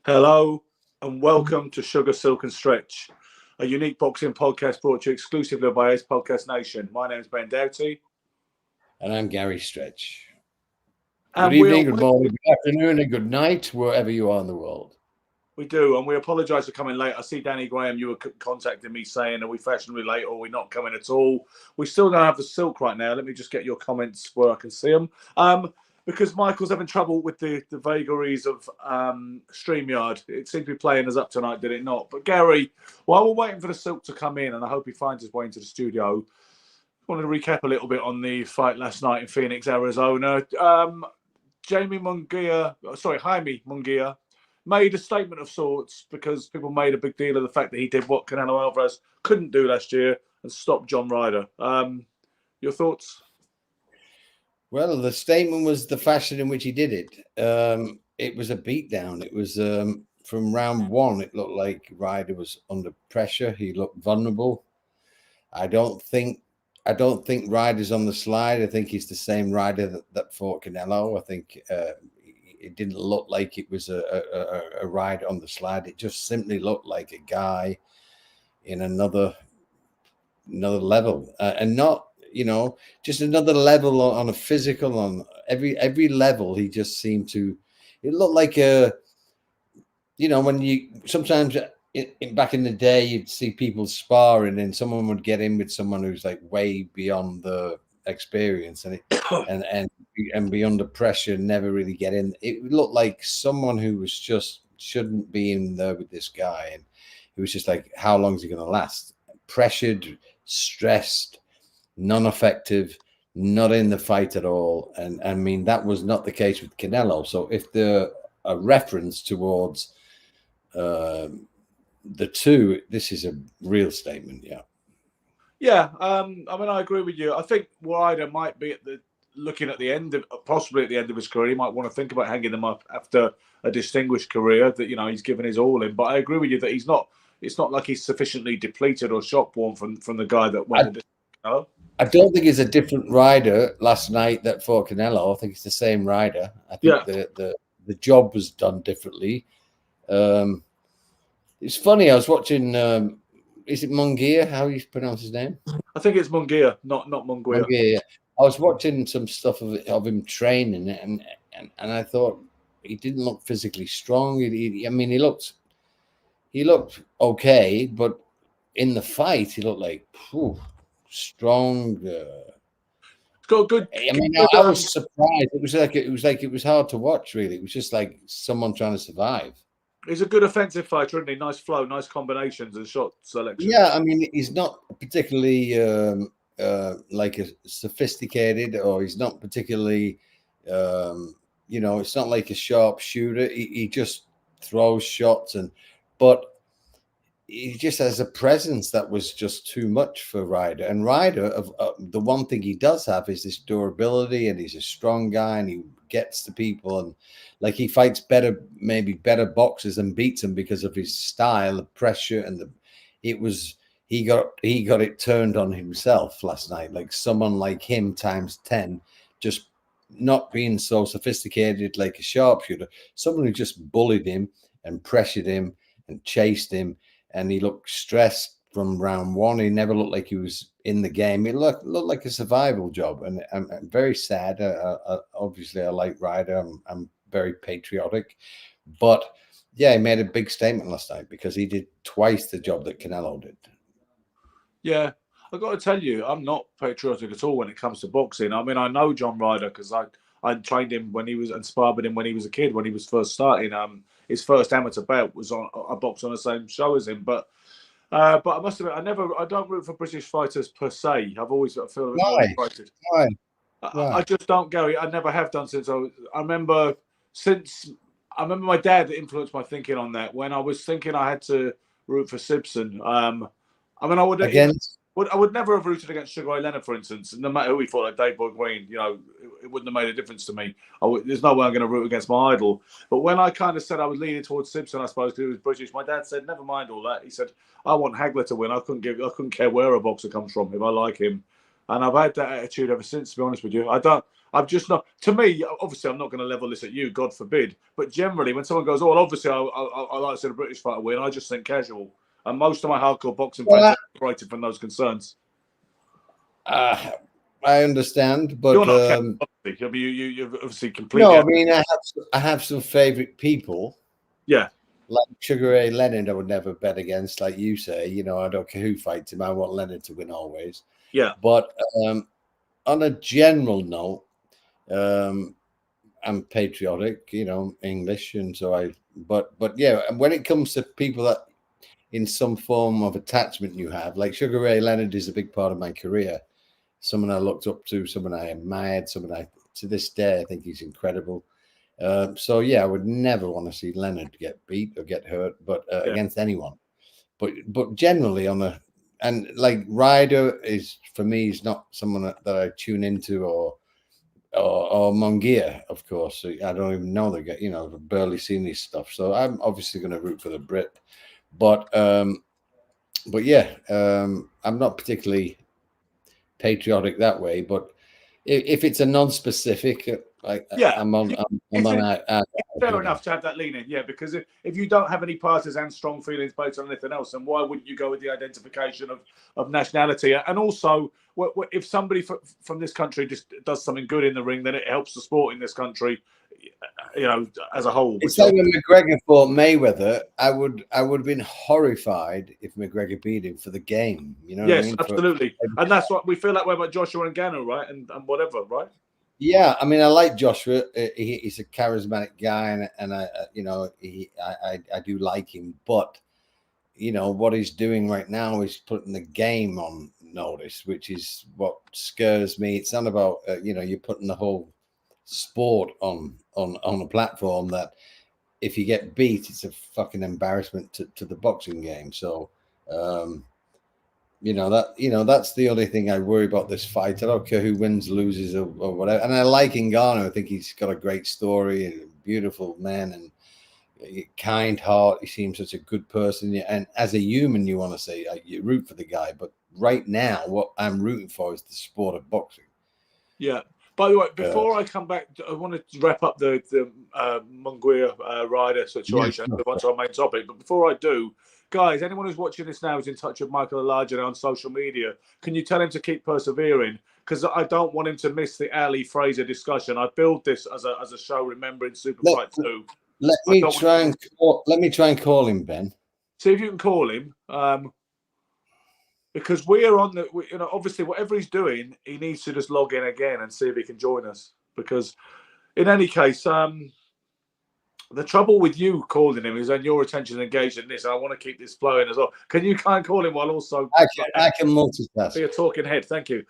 Hello and welcome to Sugar, Silk and Stretch, a unique boxing podcast brought to you exclusively by Ace Podcast Nation. My name is Ben Doughty. And I'm Gary Stretch. And Good evening, good morning, good afternoon, and good night, wherever you are in the world. We do, and we apologise for coming late. I see Danny Graham, you were contacting me saying, are we fashionably late or are we not coming at all? We still don't have the silk right now. Let me just get your comments where I can see them. Because Michael's having trouble with the vagaries of StreamYard. It seemed to be playing us up tonight, did it not? But Gary, while we're waiting for the silk to come in, and I hope he finds his way into the studio, I wanted to recap a little bit on the fight last night in Phoenix, Arizona. Jaime Munguia made a statement of sorts because people made a big deal of the fact that he did what Canelo Alvarez couldn't do last year and stopped John Ryder. Your thoughts? Well, the statement was the fashion in which he did it. It was a beatdown. It was from round one. It looked like Ryder was under pressure. He looked vulnerable. I don't think Ryder's on the slide. I think he's the same Ryder that fought Canelo. I think it didn't look like it was a ride on the slide. It just simply looked like a guy in another level, and not, just another level on a physical, on every level. He just seemed to, it looked like when you sometimes back in the day, you'd see people sparring and someone would get in with someone who's like way beyond the experience and be under pressure, never really get in. It looked like someone who was just shouldn't be in there with this guy, and it was just like, how long is he going to last? Pressured, stressed, non-effective, not in the fight at all. And I mean, that was not the case with Canelo. So if there a reference towards the two, this is a real statement. Yeah, I mean, I agree with you. I think Ryder might be looking at the end of, possibly at the end of his career. He might want to think about hanging them up after a distinguished career that, he's given his all in. But I agree with you that he's not. It's not like he's sufficiently depleted or shot-worn from the guy that went to Canelo. I don't think it's a different Ryder last night that fought Canelo. I think it's the same Ryder. I think the job was done differently. It's funny. I was watching. Is it Munguia? How you pronounce his name? I think it's Munguia, not Munguia. Munguia. I was watching some stuff of him training, and I thought he didn't look physically strong. He looked okay, but in the fight, he looked like strong. Got good. I mean, I was surprised. It was hard to watch. Really, it was just like someone trying to survive. He's a good offensive fighter, isn't he? Nice flow, nice combinations and shot selection. Yeah, I mean, he's not particularly like a sophisticated, or he's not particularly, it's not like a sharp shooter. He just throws shots, but he just has a presence that was just too much for Ryder. And Ryder, the one thing he does have is this durability, and he's a strong guy, and he gets to people, and like he fights maybe better boxers and beats them because of his style, the pressure, and he got it turned on himself last night. Like someone like him times 10, just not being so sophisticated like a sharpshooter, someone who just bullied him and pressured him and chased him. And he looked stressed from round one. He never looked like he was in the game. It looked like a survival job. And I'm very sad. Obviously, I like Ryder. I'm very patriotic. But, yeah, he made a big statement last night because he did twice the job that Canelo did. Yeah, I've got to tell you, I'm not patriotic at all when it comes to boxing. I mean, I know John Ryder because I trained him when he was, and sparred with him when he was a kid, when he was first starting. His first amateur bout was on a box on the same show as him. But I must admit, I don't root for British fighters per se. I've always felt a bit more excited. Why? I just don't, Gary. I never have done since I remember my dad influenced my thinking on that. When I was thinking I had to root for Simpson. I mean, I would never have rooted against Sugar Ray Leonard, for instance. No matter who he fought, like Dave Boy Green, it wouldn't have made a difference to me. There's no way I'm going to root against my idol. But when I kind of said I was leaning towards Simpson, I suppose, because he was British, my dad said, never mind all that. He said, I want Hagler to win. I couldn't care where a boxer comes from if I like him. and I've had that attitude ever since. To be honest with you, I'm just not. To me, obviously, I'm not going to level this at you, God forbid. But generally, when someone goes, "Oh, well, obviously, I like to see the British fighter win," I just think casual. And most of my hardcore boxing fans are separated from those concerns. I understand, but you're not casual, obviously. You're obviously completely. No, I mean, I have some favorite people. Yeah. Like Sugar Ray Leonard, I would never bet against, like you say. You know, I don't care who fights him. I want Leonard to win always. Yeah. But on a general note, I'm patriotic, you know, English, and so but yeah, and when it comes to people that in some form of attachment you have, like Sugar Ray Leonard is a big part of my career. Someone I looked up to, someone I admired, someone to this day I think he's incredible. So yeah, I would never want to see Leonard get beat or get hurt, but against anyone. But generally and like Ryder is for me is not someone that I tune into or Munguia, of course. I don't even know the guy, you know, I've barely seen his stuff. So I'm obviously going to root for the Brit, but yeah, I'm not particularly patriotic that way. But if it's a non-specific, I'm on. Fair enough to have that leaning, yeah, because if you don't have any partisan strong feelings based on anything else, then why wouldn't you go with the identification of nationality? And also, if somebody from this country just does something good in the ring, then it helps the sport in this country, you know, as a whole. It's like when McGregor fought Mayweather. I would have been horrified if McGregor beat him for the game. You know yes, what I mean? Absolutely. And that's what we feel that way about Joshua and Ngannou, right? And whatever, right? Yeah, I mean, I like Joshua. He's a charismatic guy, and I, you know, I do like him. But you know what he's doing right now is putting the game on notice, which is what scares me. It's not about you know, you're putting the whole sport on a platform that if you get beat, it's a fucking embarrassment to the boxing game. So. You know that's the only thing I worry about this fight. I don't care who wins, loses, or whatever. And I like Ngannou. I think he's got a great story and a beautiful man and a kind heart. He seems such a good person. And as a human, you want to say you root for the guy. But right now, what I'm rooting for is the sport of boxing. Yeah. By the way, before I come back, I want to wrap up the Munguia Ryder situation. Yes, Onto our main topic. But before I do. Guys, anyone who's watching this now is in touch with Michael Elijah on social media. Can you tell him to keep persevering? Because I don't want him to miss the Ali Frazier discussion. I build this as a show remembering Superfight 2. Let me try and call him, Ben. See if you can call him. Because we are on you know, obviously whatever he's doing, he needs to just log in again and see if he can join us. Because in any case, the trouble with you calling him is that your attention is engaged in this. And I want to keep this flowing as well. Can you kind of call him while also... I can multitask. Be a talking head. Thank you.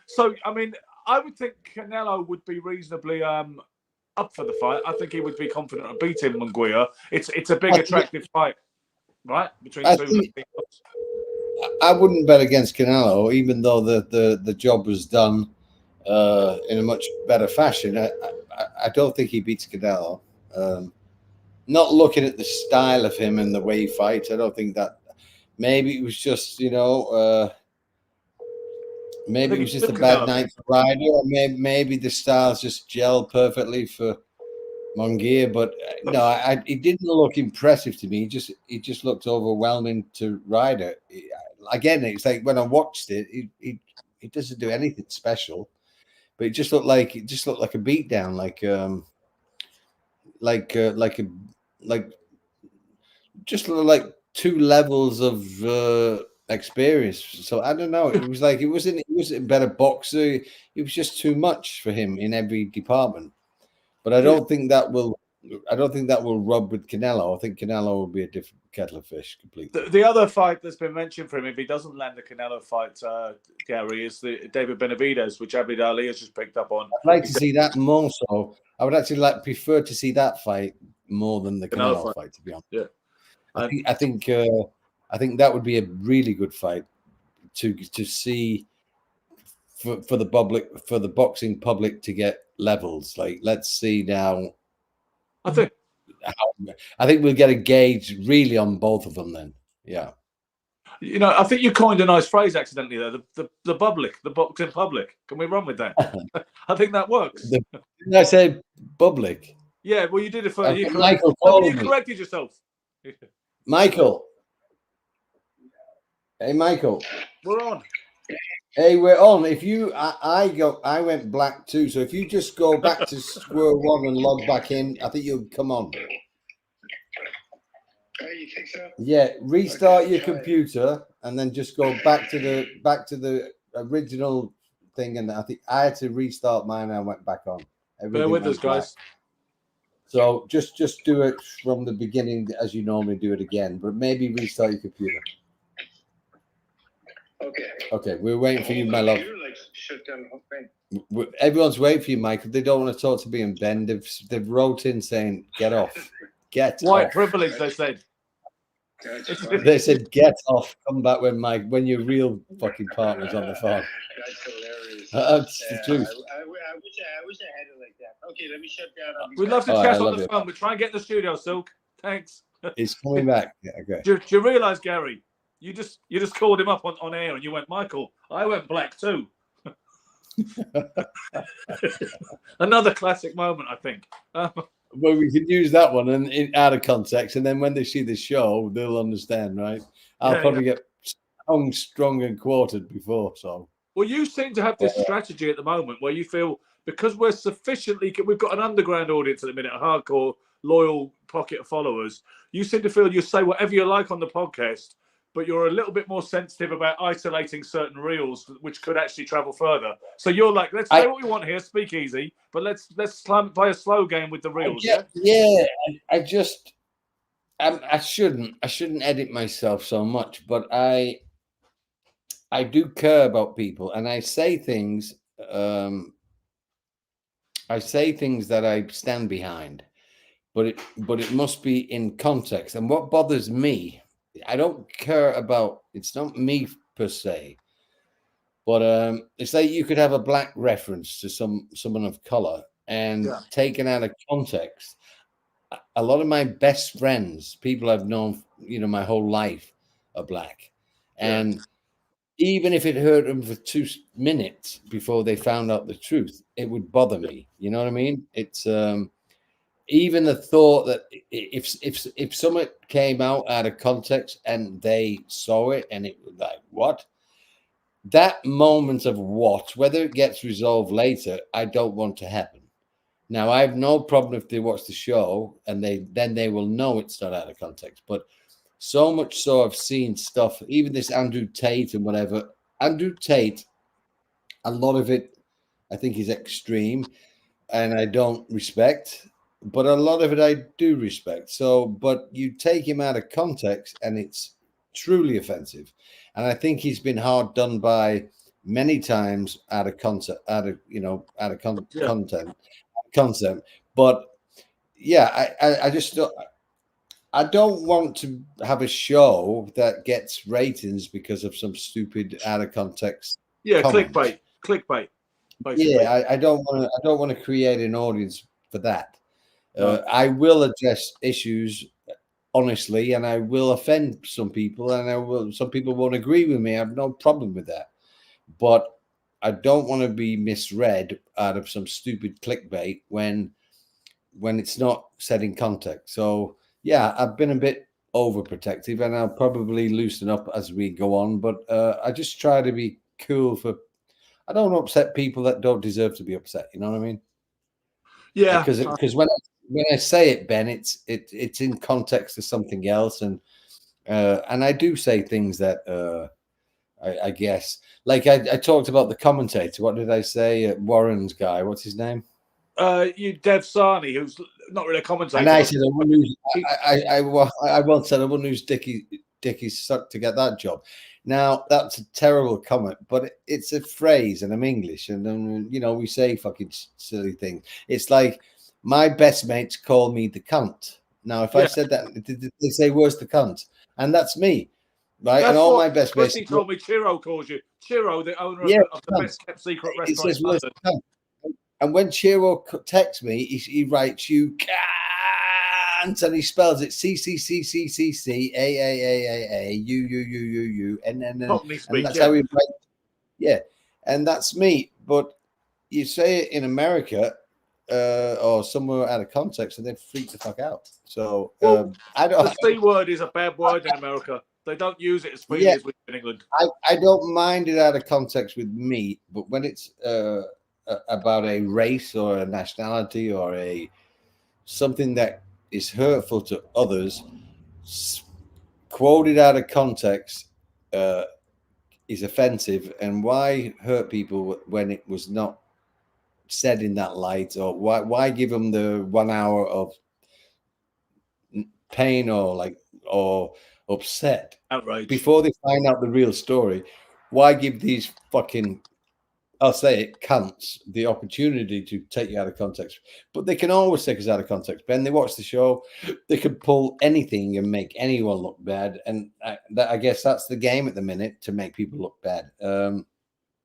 So, I mean, I would think Canelo would be reasonably up for the fight. I think he would be confident of beating Munguia. It's a big, attractive fight, right? Between two. I wouldn't bet against Canelo, even though the job was done in a much better fashion. I don't think he beats Canelo. Not looking at the style of him and the way he fights, I don't think that. Maybe it was just, you know, maybe it was just a bad night for Ryder, or maybe the styles just gel perfectly for Munguia. But no, it didn't look impressive to me. It just looked overwhelming to Ryder. Again, it's like when I watched it, it doesn't do anything special, but it just looked like a beatdown, just like two levels of experience. So I don't know. It was like it wasn't a better boxer. It was just too much for him in every department. But I don't think that will rub with Canelo. I think Canelo will be a different kettle of fish completely. The other fight that's been mentioned for him, if he doesn't land the Canelo fight, Gary, is the David Benavidez, which Abid Ali has just picked up on. I'd like to see that more so. I would actually prefer to see that fight more than the Canelo fight, to be honest. Yeah. I think that would be a really good fight to see for the public, for the boxing public to get levels. Like, let's see now. I think we'll get a gauge really on both of them then. Yeah. You know, I think you coined a nice phrase accidentally there. The public, the boxing public. Can we run with that? I think that works. Didn't I say public? Yeah, well, you did it for I've you. got Michael No, but you calling me. corrected yourself. Michael. Hey, Michael. We're on. Hey, we're on. If you, I went black too. So if you just go back to square one and log back in, I think you'll come on. Oh, you think so? Yeah, restart your computer and then just go back to the original thing. And I think I had to restart mine and I went back on. Bear with us, guys. So just do it from the beginning as you normally do it again, but maybe restart your computer. Okay. Okay, we're waiting for you, my love. Like shut down the whole thing. Everyone's waiting for you, Michael. They don't want to talk to me and Ben. They've wrote in saying, "Get off, get White off." privilege, they said. They said, "Get off. Come back when your real fucking partner's on the phone." That's hilarious. That's the truth. I wish I had it like that. Okay, let me shut down. We'd love to All chat right, on the phone, but try and get in the studio, Silk. Thanks. He's coming back. Yeah, okay. Do you realise, Gary? You just called him up on air and you went, Michael, I went black too. Another classic moment, I think. Well, we could use that one and out of context, and then when they see the show, they'll understand, right? I'll probably get hung, strung, and quartered before. So, well, you seem to have this strategy at the moment where you feel because we're sufficiently, we've got an underground audience at the minute, a hardcore, loyal pocket of followers. You seem to feel you say whatever you like on the podcast, but you're a little bit more sensitive about isolating certain reels, which could actually travel further. So you're like, let's say what we want here, speak easy, but let's play a slow game with the reels. I shouldn't edit myself so much, but I do care about people, and I say things. I say things that I stand behind, but it must be in context. And what bothers me, I don't care about. It's not me per se, but it's like you could have a black reference to someone of color and taken out of context. A lot of my best friends, people I've known, my whole life, are black, and even if it hurt them for 2 minutes before they found out the truth, it would bother me. You know what I mean? It's even the thought that if someone came out of context and they saw it and it was like, what? That moment of whether it gets resolved later, I don't want to happen. Now, I have no problem if they watch the show and then they will know it's not out of context. But so much so I've seen stuff, even this Andrew Tate and whatever. Andrew Tate, a lot of it, I think, is extreme and I don't respect. But a lot of it I do respect. So, but you take him out of context and it's truly offensive. And I think he's been hard done by many times out of content. But yeah, I just I don't want to have a show that gets ratings because of some stupid out of context. Yeah, comment. clickbait. Basically. Yeah, I don't want to create an audience for that. I will address issues honestly, and I will offend some people, and some people won't agree with me. I have no problem with that, but I don't want to be misread out of some stupid clickbait when it's not set in context. So yeah, I've been a bit overprotective, and I'll probably loosen up as we go on. But I just try to be cool. I don't upset people that don't deserve to be upset. You know what I mean? Yeah. Because when I say it, Ben, it's in context to something else, and I do say things that I guess, like I talked about the commentator. What did I say? Warren's guy. What's his name? Dev Sani, who's not really a commentator. And I said I once said I wouldn't use Dickie suck to get that job. Now that's a terrible comment, but it's a phrase, and I'm English, and then we say fucking silly things. It's like my best mates call me the cunt. Now, if I said that, they say where's the cunt, and that's me, right? That's and all my best mates. He told me Chiro calls you. Chiro, the owner of the best kept secret restaurant in London. And when Chiro texts me, he writes you can't, and he spells it C-C-C-C-C-C-A-A-A-A-A-U-U-U-U-U, and Cockney speak, that's yeah. how he writes. Yeah, and that's me. But you say it in America or somewhere out of context, and they freak the fuck out. So Well, I don't. the C word is a bad word in America. They don't use it as freely Yeah, as we do in England. I don't mind it out of context with me, but when it's about a race or a nationality or a something that is hurtful to others, quoted out of context is offensive. And why hurt people when it was not said in that light? Or why give them the 1 hour of pain or upset Outrage. before they find out the real story? Why give these fucking, I'll say it, cunts the opportunity to take you out of context? But they can always take us out of context, Ben. They watch the show, they can pull anything and make anyone look bad, and I guess that's the game at the minute, to make people look bad.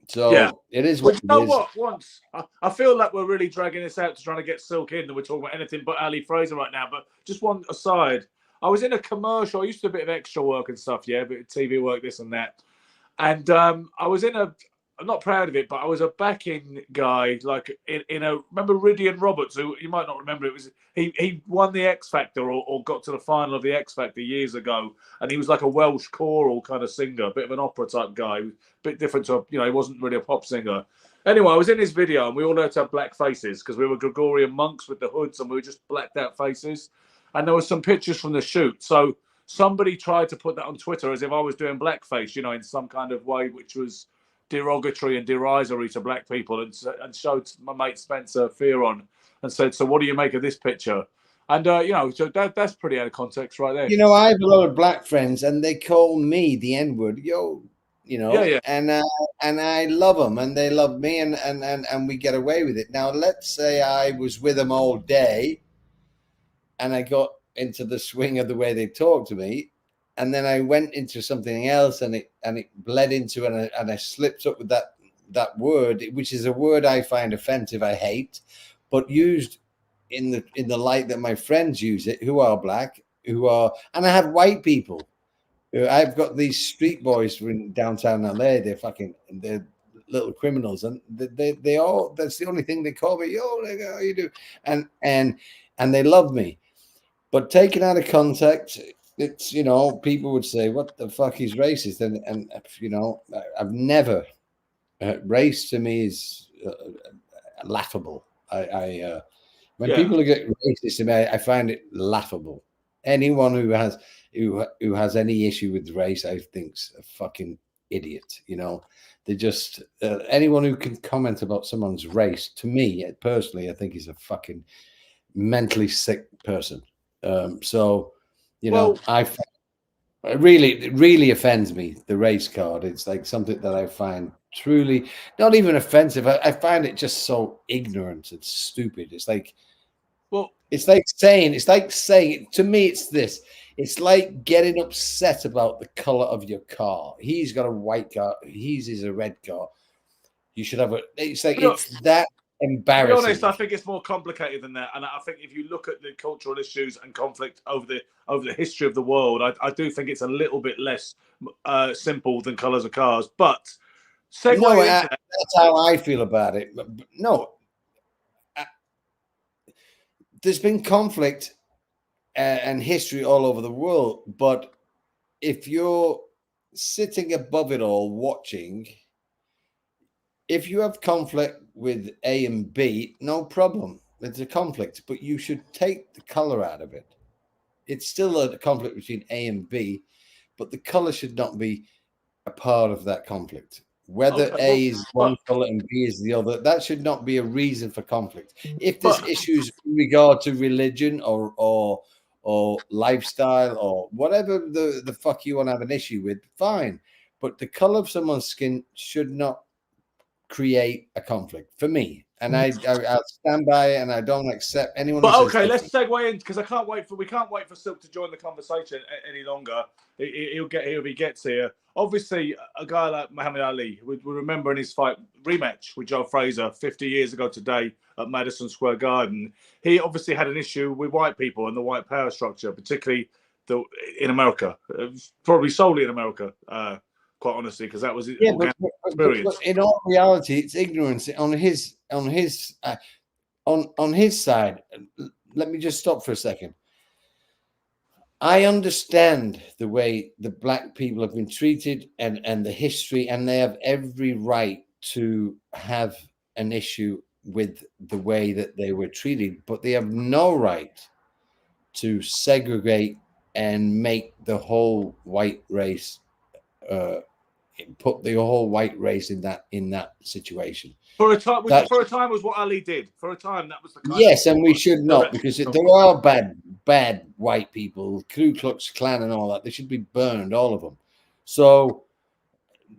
So Yeah. it is Well, what you know it is. what? Once I feel like we're really dragging this out to trying to get Silk in, and we're talking about anything but Ali Fraser right now. But just one aside, I was in a commercial. I used to do a bit of extra work and stuff, yeah, a bit of TV work, this and that. And I was in a, I'm not proud of it, but I was a backing guy, like in a, remember Rydian Roberts, who you might not remember. It was he won the X Factor or got to the final of the X Factor years ago, and he was like a Welsh choral kind of singer, a bit of an opera type guy, a bit different to he wasn't really a pop singer. Anyway, I was in his video, and we all had to have black faces because we were Gregorian monks with the hoods, and we were just blacked out faces. And there were some pictures from the shoot, so somebody tried to put that on Twitter as if I was doing blackface, in some kind of way which was derogatory and derisory to black people, and showed my mate Spencer fear on and said, "So what do you make of this picture?" And so that's pretty out of context right there. I have a lot of black friends, and they call me the N-word, Yeah. and I love them, and they love me, and we get away with it. Now, let's say I was with them all day, and I got into the swing of the way they talk to me, and then I went into something else, and it bled into, and I slipped up with that word, which is a word I find offensive, I hate, but used in the light that my friends use it, who are black, and I have white people. I've got these street boys from downtown LA. They're little criminals, and they all, that's the only thing they call me. Yo, how you do? And they love me. But taken out of context, it's, people would say, what the fuck is racist? And I've never, race to me is laughable. When people get racist to me, I find it laughable. Anyone who has any issue with race, I think's a fucking idiot. They just, anyone who can comment about someone's race, to me personally, I think is a fucking mentally sick person. It really offends me, the race card. It's like something that I find truly not even offensive. I find it just so ignorant and stupid. It's like saying to me, it's this. It's like getting upset about the color of your car. He's got a white car. His is a red car. You should have it's like, it's that embarrassing. To be honest, I think it's more complicated than that, and I think if you look at the cultural issues and conflict over the history of the world, I do think it's a little bit less simple than colours of cars. But that's how I feel about it. But no, there's been conflict and history all over the world, but if you're sitting above it all watching, if you have conflict with A and B, no problem. It's a conflict, but you should take the color out of it. It's still a conflict between A and B, but the color should not be a part of that conflict. Whether A is one color and B is the other, that should not be a reason for conflict. If there's issues in regard to religion or lifestyle or whatever the fuck you want to have an issue with, fine. But the color of someone's skin should not create a conflict for me. and I'll stand by it, and I don't accept anyone. But who okay, says let's segue in because we can't wait for Silk to join the conversation any longer. He'll get here if he gets here. Obviously, a guy like Muhammad Ali, we remember in his fight rematch with Joe Frazier 50 years ago today at Madison Square Garden. He obviously had an issue with white people and the white power structure, particularly in America, probably solely in America. Quite honestly, because that was his experience. But in all reality, it's ignorance on his side. Let me just stop for a second. I understand the way the black people have been treated and the history, and they have every right to have an issue with the way that they were treated, but they have no right to segregate and make the whole white race put the whole white race in that situation. For a time, was what Ali did. For a time, that was the kind yes, and we should not, because there are bad white people, Ku Klux Klan and all that. They should be burned, all of them. So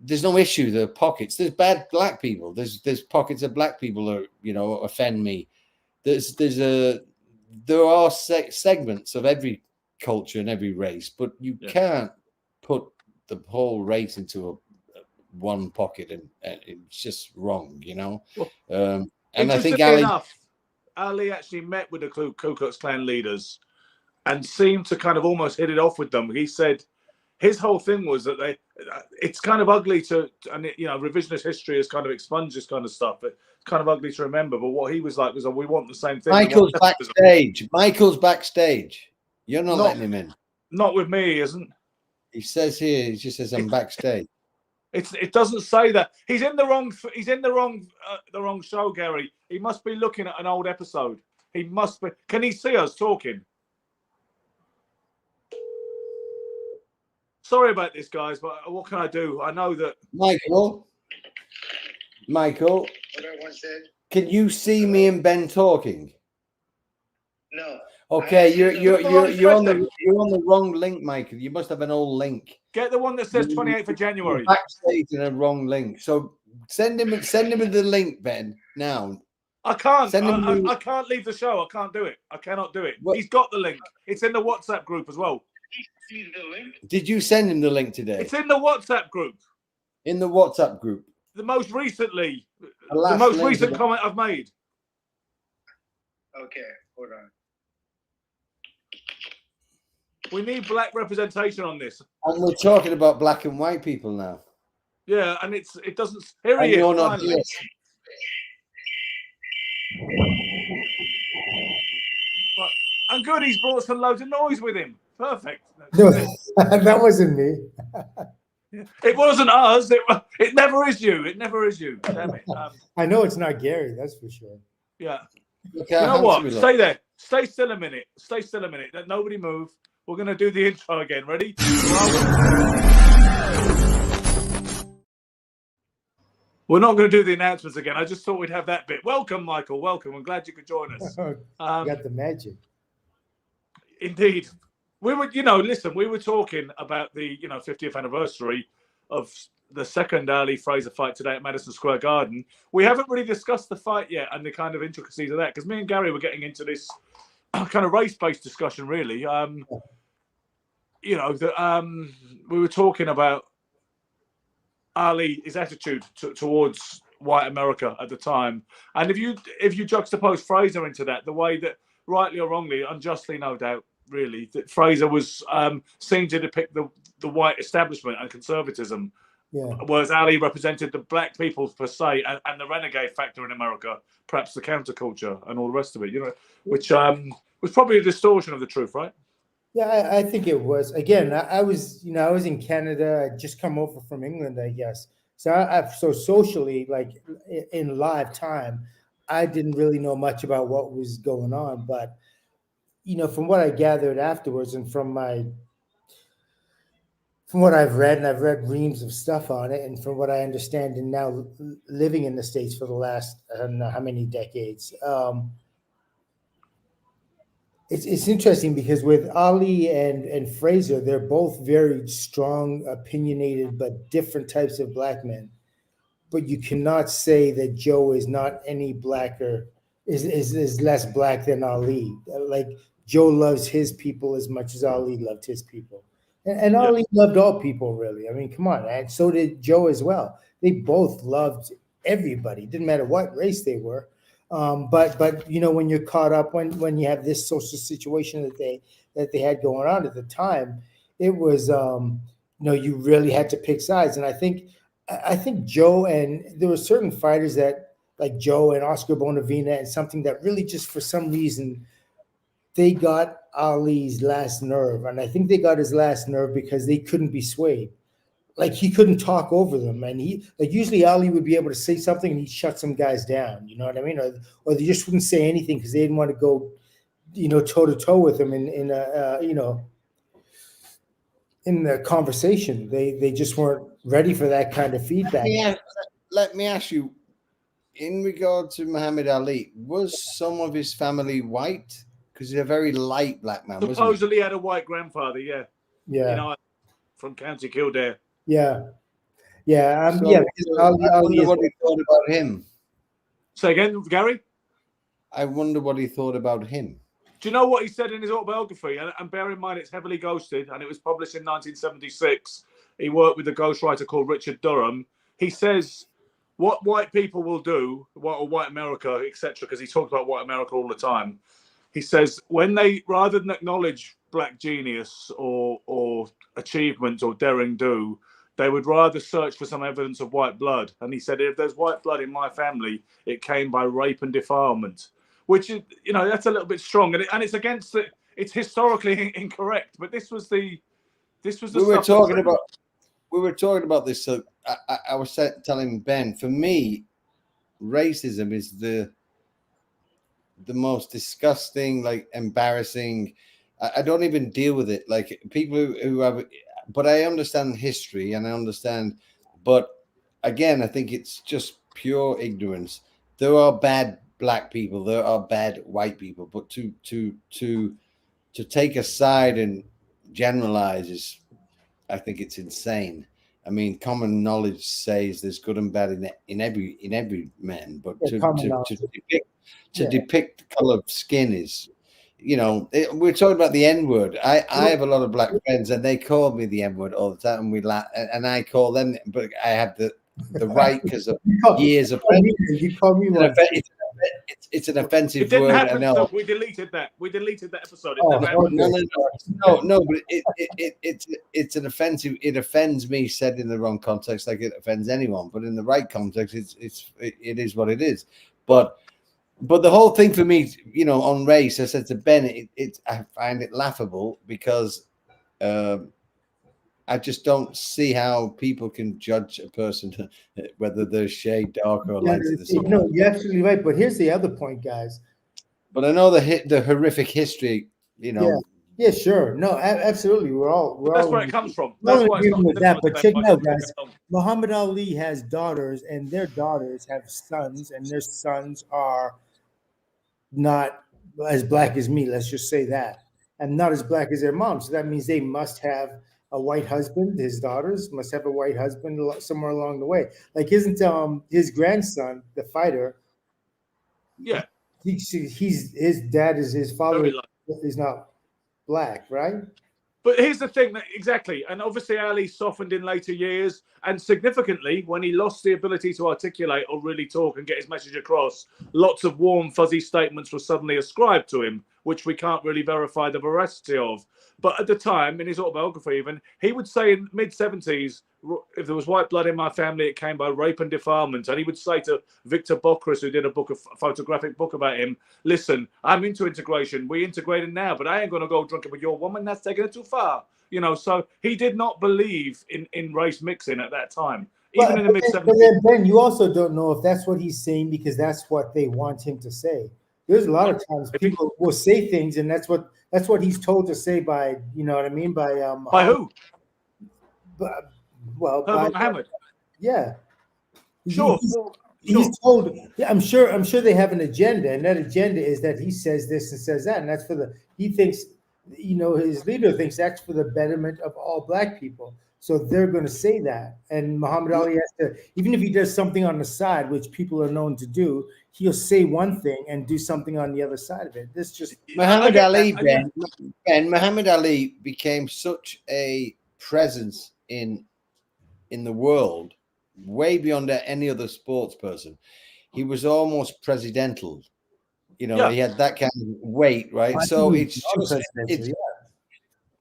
there's no issue. There are pockets. There's bad black people. There's pockets of black people that offend me. There are segments of every culture and every race, but you can't put the whole race into one pocket, and it's just wrong, Well, and I think Ali actually met with the Ku Klux Klan leaders and seemed to kind of almost hit it off with them. He said his whole thing was that it's kind of ugly and revisionist history has kind of expunged this kind of stuff. It's kind of ugly to remember, but what he was like was, we want the same thing. Michael's backstage. You're not letting him in. Not with me, he isn't. He says here, he just says I'm backstage. It doesn't say that. He's in the wrong show, Gary. He must be looking at an old episode. He must be. Can he see us talking? Sorry about this, guys, but what can I do? I know that Michael, can you see me and Ben talking? No. Okay, you're on the wrong link, Michael. You must have an old link. Get the one that says 28th of January. Backstage in a wrong link. So send him the link, Ben. Now. I can't. I can't leave the show. I can't do it. I cannot do it. What? He's got the link. It's in the WhatsApp group as well. Did you send him the link today? It's in the WhatsApp group. In the WhatsApp group. The most recent comment I've made. Okay, hold on. We need black representation on this. And we're talking about black and white people now. Yeah, and it doesn't. Here he is. You're not here. And good, he's brought some loads of noise with him. Perfect. No, that wasn't me. It wasn't us. It never is you. It never is you. Damn it. I know it's not Gary. That's for sure. Yeah. Okay, you know what? Stay there. Stay still a minute. Stay still a minute. Nobody move. We're going to do the intro again. Ready? We're not going to do the announcements again. I just thought we'd have that bit. Welcome, Michael. Welcome. I'm glad you could join us. You got the magic. Indeed. We were, listen, we were talking about the, 50th anniversary of the second Ali Frazier fight today at Madison Square Garden. We haven't really discussed the fight yet and the kind of intricacies of that, because me and Gary were getting into this kind of race-based discussion, really. We were talking about Ali, his attitude towards white America at the time, and if you juxtapose Frazier into that, the way that, rightly or wrongly, unjustly no doubt, really, that Frazier was seen to depict the white establishment and conservatism, whereas Ali represented the black people per se and the renegade factor in America, perhaps the counterculture and all the rest of it, which was probably a distortion of the truth, right? Yeah, I think it was. Again, I was in Canada. I'd just come over from England, I guess. So so socially, like in live time, I didn't really know much about what was going on. But, from what I gathered afterwards and from what I've read, and I've read reams of stuff on it, and from what I understand, and now living in the States for the last, I don't know how many decades, it's interesting because with Ali and Frazier, they're both very strong, opinionated, but different types of black men. but you cannot say that Joe is not any blacker, is less black than Ali. Like Joe loves his people as much as Ali loved his people. And Yeah. Ali loved all people, really. I mean, come on. And so did Joe as well. They both loved everybody. Didn't matter what race they were. But you know, when you're caught up, when you have this social situation that they had going on at the time, it was you know, you really had to pick sides. And I think Joe, and there were certain fighters that, like Joe and Oscar Bonavina, and something that really just for some reason they got Ali's last nerve. And I think they got his last nerve because they couldn't be swayed. Like he couldn't talk over them. And he, like, usually Ali would be able to say something and he'd shut some guys down. You know what I mean? Or they just wouldn't say anything because they didn't want to go, you know, toe to toe with him in a you know, in the conversation. They just weren't ready for that kind of feedback. Let me ask you, in regard to Muhammad Ali, was some of his family white? Because he's a very light black man, wasn't he? Supposedly had a white grandfather, yeah. Yeah. You know, from County Kildare. Yeah. Yeah. So, yeah. I wonder what he thought about him. Say again, Gary? I wonder what he thought about him. Do you know what he said in his autobiography? And bear in mind, it's heavily ghosted, and it was published in 1976. He worked with a ghostwriter called Richard Durham. He says what white people will do, or white America, etc., because he talks about white America all the time. He says when they, rather than acknowledge black genius or achievement or daring do, they would rather search for some evidence of white blood. And he said, if there's white blood in my family, it came by rape and defilement, which is, you know, that's a little bit strong. And it's against the, it's historically incorrect. But this was the we were talking about this. So I was telling Ben, for me, racism is the most disgusting, like embarrassing. I don't even deal with it. Like people who have, but I understand history and I understand. But again, I think it's just pure ignorance. There are bad black people. There are bad white people. But to take a side and generalize is, I think it's insane. I mean, common knowledge says there's good and bad in every man, but to depict the color of skin is, you know, we're talking about the N word. I have a lot of black friends, and they call me the N word all the time, and we laugh, and I call them, but I have the right because of years of. You call me one. It's an offensive it didn't word. Happen, I know. So we deleted that. We deleted that episode. No, but it's an offensive. It offends me said in the wrong context, like it offends anyone. But in the right context, it is what it is. But the whole thing for me, you know, on race, I said to Ben, I find it laughable because I just don't see how people can judge a person whether they're shade darker or lighter. No, you're absolutely right. But here's the other point, guys. But I know the horrific history, you know. Yeah, sure. No, absolutely. That's where it comes from. That's why it's not with that. But check it out, guys. Muhammad Ali has daughters, and their daughters have sons, and their sons are not as black as me. Let's just say that, and not as black as their mom. So that means they must have a white husband. His daughters must have a white husband somewhere along the way. Like, isn't his grandson, the fighter? Yeah, his dad is his father is not black, right? But here's the thing, exactly. And obviously Ali softened in later years, and significantly when he lost the ability to articulate or really talk and get his message across, lots of warm, fuzzy statements were suddenly ascribed to him, which we can't really verify the veracity of. But at the time, in his autobiography even, he would say in mid-70s, if there was white blood in my family, it came by rape and defilement. And he would say to Victor Bokris, who did a photographic book about him, listen, I'm into integration. We integrated now, but I ain't going to go drinking with your woman. That's taking it too far. You know, so he did not believe in race mixing at that time, even in the mid-70s. But then, Ben, you also don't know if that's what he's saying because that's what they want him to say. There's a lot of times people will say things, and that's what he's told to say by, you know what I mean, by who? Well, by Muhammad. Yeah, sure. He's told. I'm sure they have an agenda, and that agenda is that he says this and says that, and that's for he thinks, you know, his leader thinks that's for the betterment of all black people. So they're going to say that. And Muhammad Ali has to, even if he does something on the side, which people are known to do, he'll say one thing and do something on the other side of it. This just Muhammad Ali, Yeah. Ben, Muhammad Ali became such a presence in the world, way beyond any other sports person. He was almost presidential. You know, Yeah. he had that kind of weight, right? I So think it's he's just non-presidential,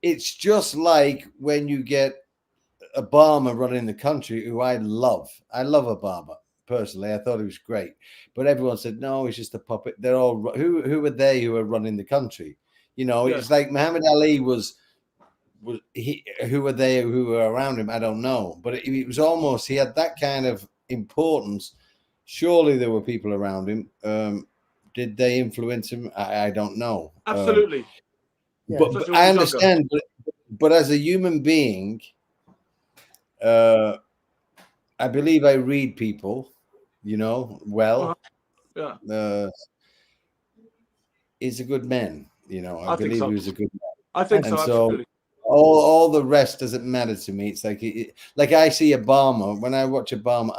it's just like when you get Obama running the country, who I love. I love Obama personally. I thought he was great, but everyone said no, he's just a puppet. They're all who are they who are running the country? You know, Yeah. it's like Muhammad Ali was he. Who were they who were around him? I don't know, but it was almost he had that kind of importance. Surely there were people around him. Did they influence him? I don't know. Absolutely. But Especially when I he was younger. understand. But as a human being, I believe I read people, you know, well. Yeah. He's a good man, you know. I I think believe so. he was a good man. I think And so. so Absolutely. all the rest doesn't matter to me. It's like like I see Obama when I watch Obama.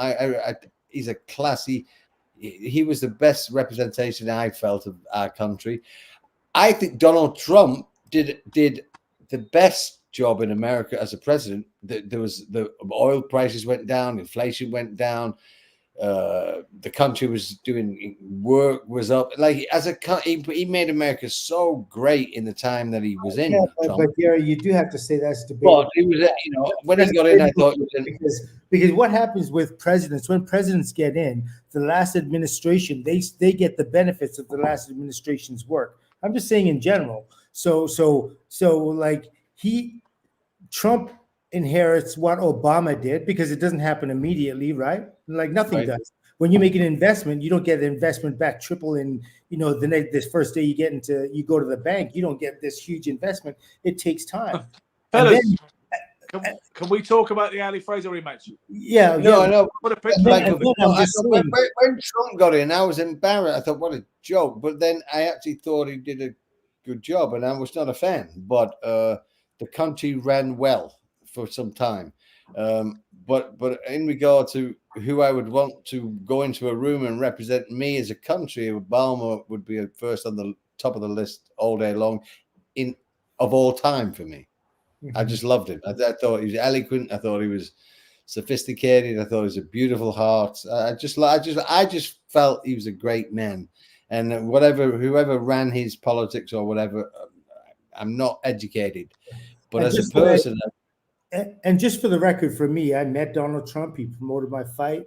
He's a classy. He was the best representation I felt of our country. I think Donald Trump did the best job in America as a president. There was the oil prices went down, inflation went down. The country was doing work was up. Like as a he made America so great in the time that he was in. Yeah, but Gary, you do have to say that's debatable. But he was, you know, when he got in, I thought because what happens with presidents when presidents get in, the last administration they get the benefits of the last administration's work. I'm just saying in general. So like Trump inherits what Obama did because it doesn't happen immediately, right? Like nothing does. When you make an investment, you don't get the investment back triple in, you know, this first day you go to the bank, you don't get this huge investment. It takes time. Fellas, can we talk about the Ali Frazier rematch? Yeah, no, I know. What a picture. When Trump got in, I was embarrassed. I thought, what a joke. But then I actually thought he did a good job, and I was not a fan. But the country ran well for some time. But in regard to who I would want to go into a room and represent me as a country, Obama would be first on the top of the list all day long of all time for me. Mm-hmm. I just loved him. I thought he was eloquent. I thought he was sophisticated. I thought he was a beautiful heart. I just felt he was a great man. And whoever ran his politics or whatever, I'm not educated. But as a person... And just for the record, for me, I met Donald Trump. He promoted my fight,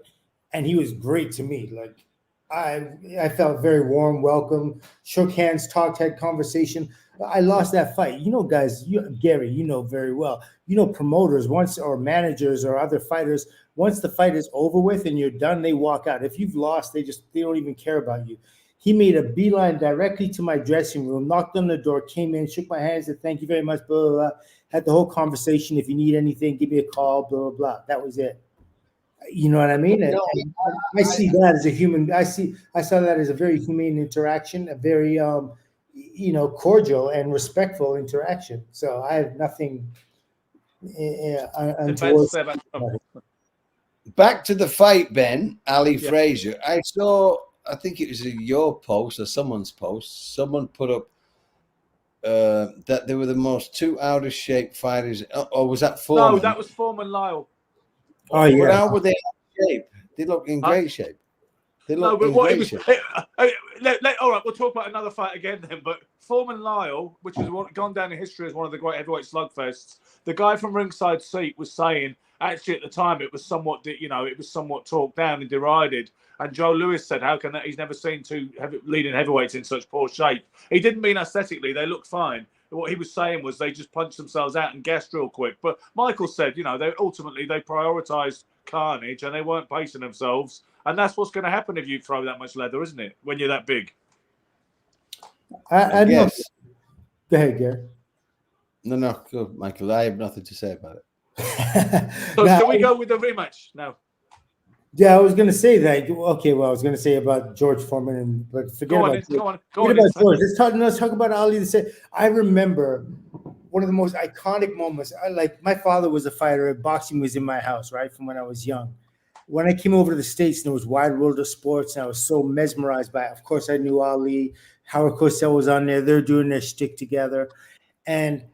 and he was great to me. Like I felt very warm, welcome, shook hands, talked, had conversation. I lost that fight. You know, guys, Gary, you know very well. You know, promoters or managers or other fighters, once the fight is over with and you're done, they walk out. If you've lost, they don't even care about you. He made a beeline directly to my dressing room, knocked on the door, came in, shook my hand, said, "Thank you very much," blah, blah, blah. Had the whole conversation. If you need anything, give me a call, blah, blah, blah. That was it. You know what I mean? And I see that as a human. I saw that as a very humane interaction, a very, cordial and respectful interaction. So I have nothing untoward. Back to the fight, Ben, Ali Frazier. I saw, I think it was your post or someone's post. Someone put up that they were the most two out of shape fighters. Or was that Foreman? No, that was Foreman Lyle. Oh, yeah. But how were they out of shape? They look in great shape. They look in great shape. All right, we'll talk about another fight again then. But Foreman Lyle, which has gone down in history as one of the great heavyweight slugfests, the guy from ringside seat was saying, actually at the time it was somewhat talked down and derided. And Joe Lewis said, how can that? He's never seen two leading heavyweights in such poor shape. He didn't mean aesthetically. They looked fine. What he was saying was they just punched themselves out and gassed real quick. But Michael said, they prioritized carnage and they weren't pacing themselves. And that's what's going to happen if you throw that much leather, isn't it? When you're that big. I guess. Go ahead, Gary. No, go, Michael. I have nothing to say about it. So can we go with the rematch now? Yeah, I was going to say that. Okay, well, I was going to say about George Foreman, but forget about George. Let's talk about Ali. I remember one of the most iconic moments. Like my father was a fighter. Boxing was in my house, right, from when I was young. When I came over to the States and it was Wide World of Sports, and I was so mesmerized by it. Of course, I knew Ali, Howard Cosell was on there. They're doing their shtick together, and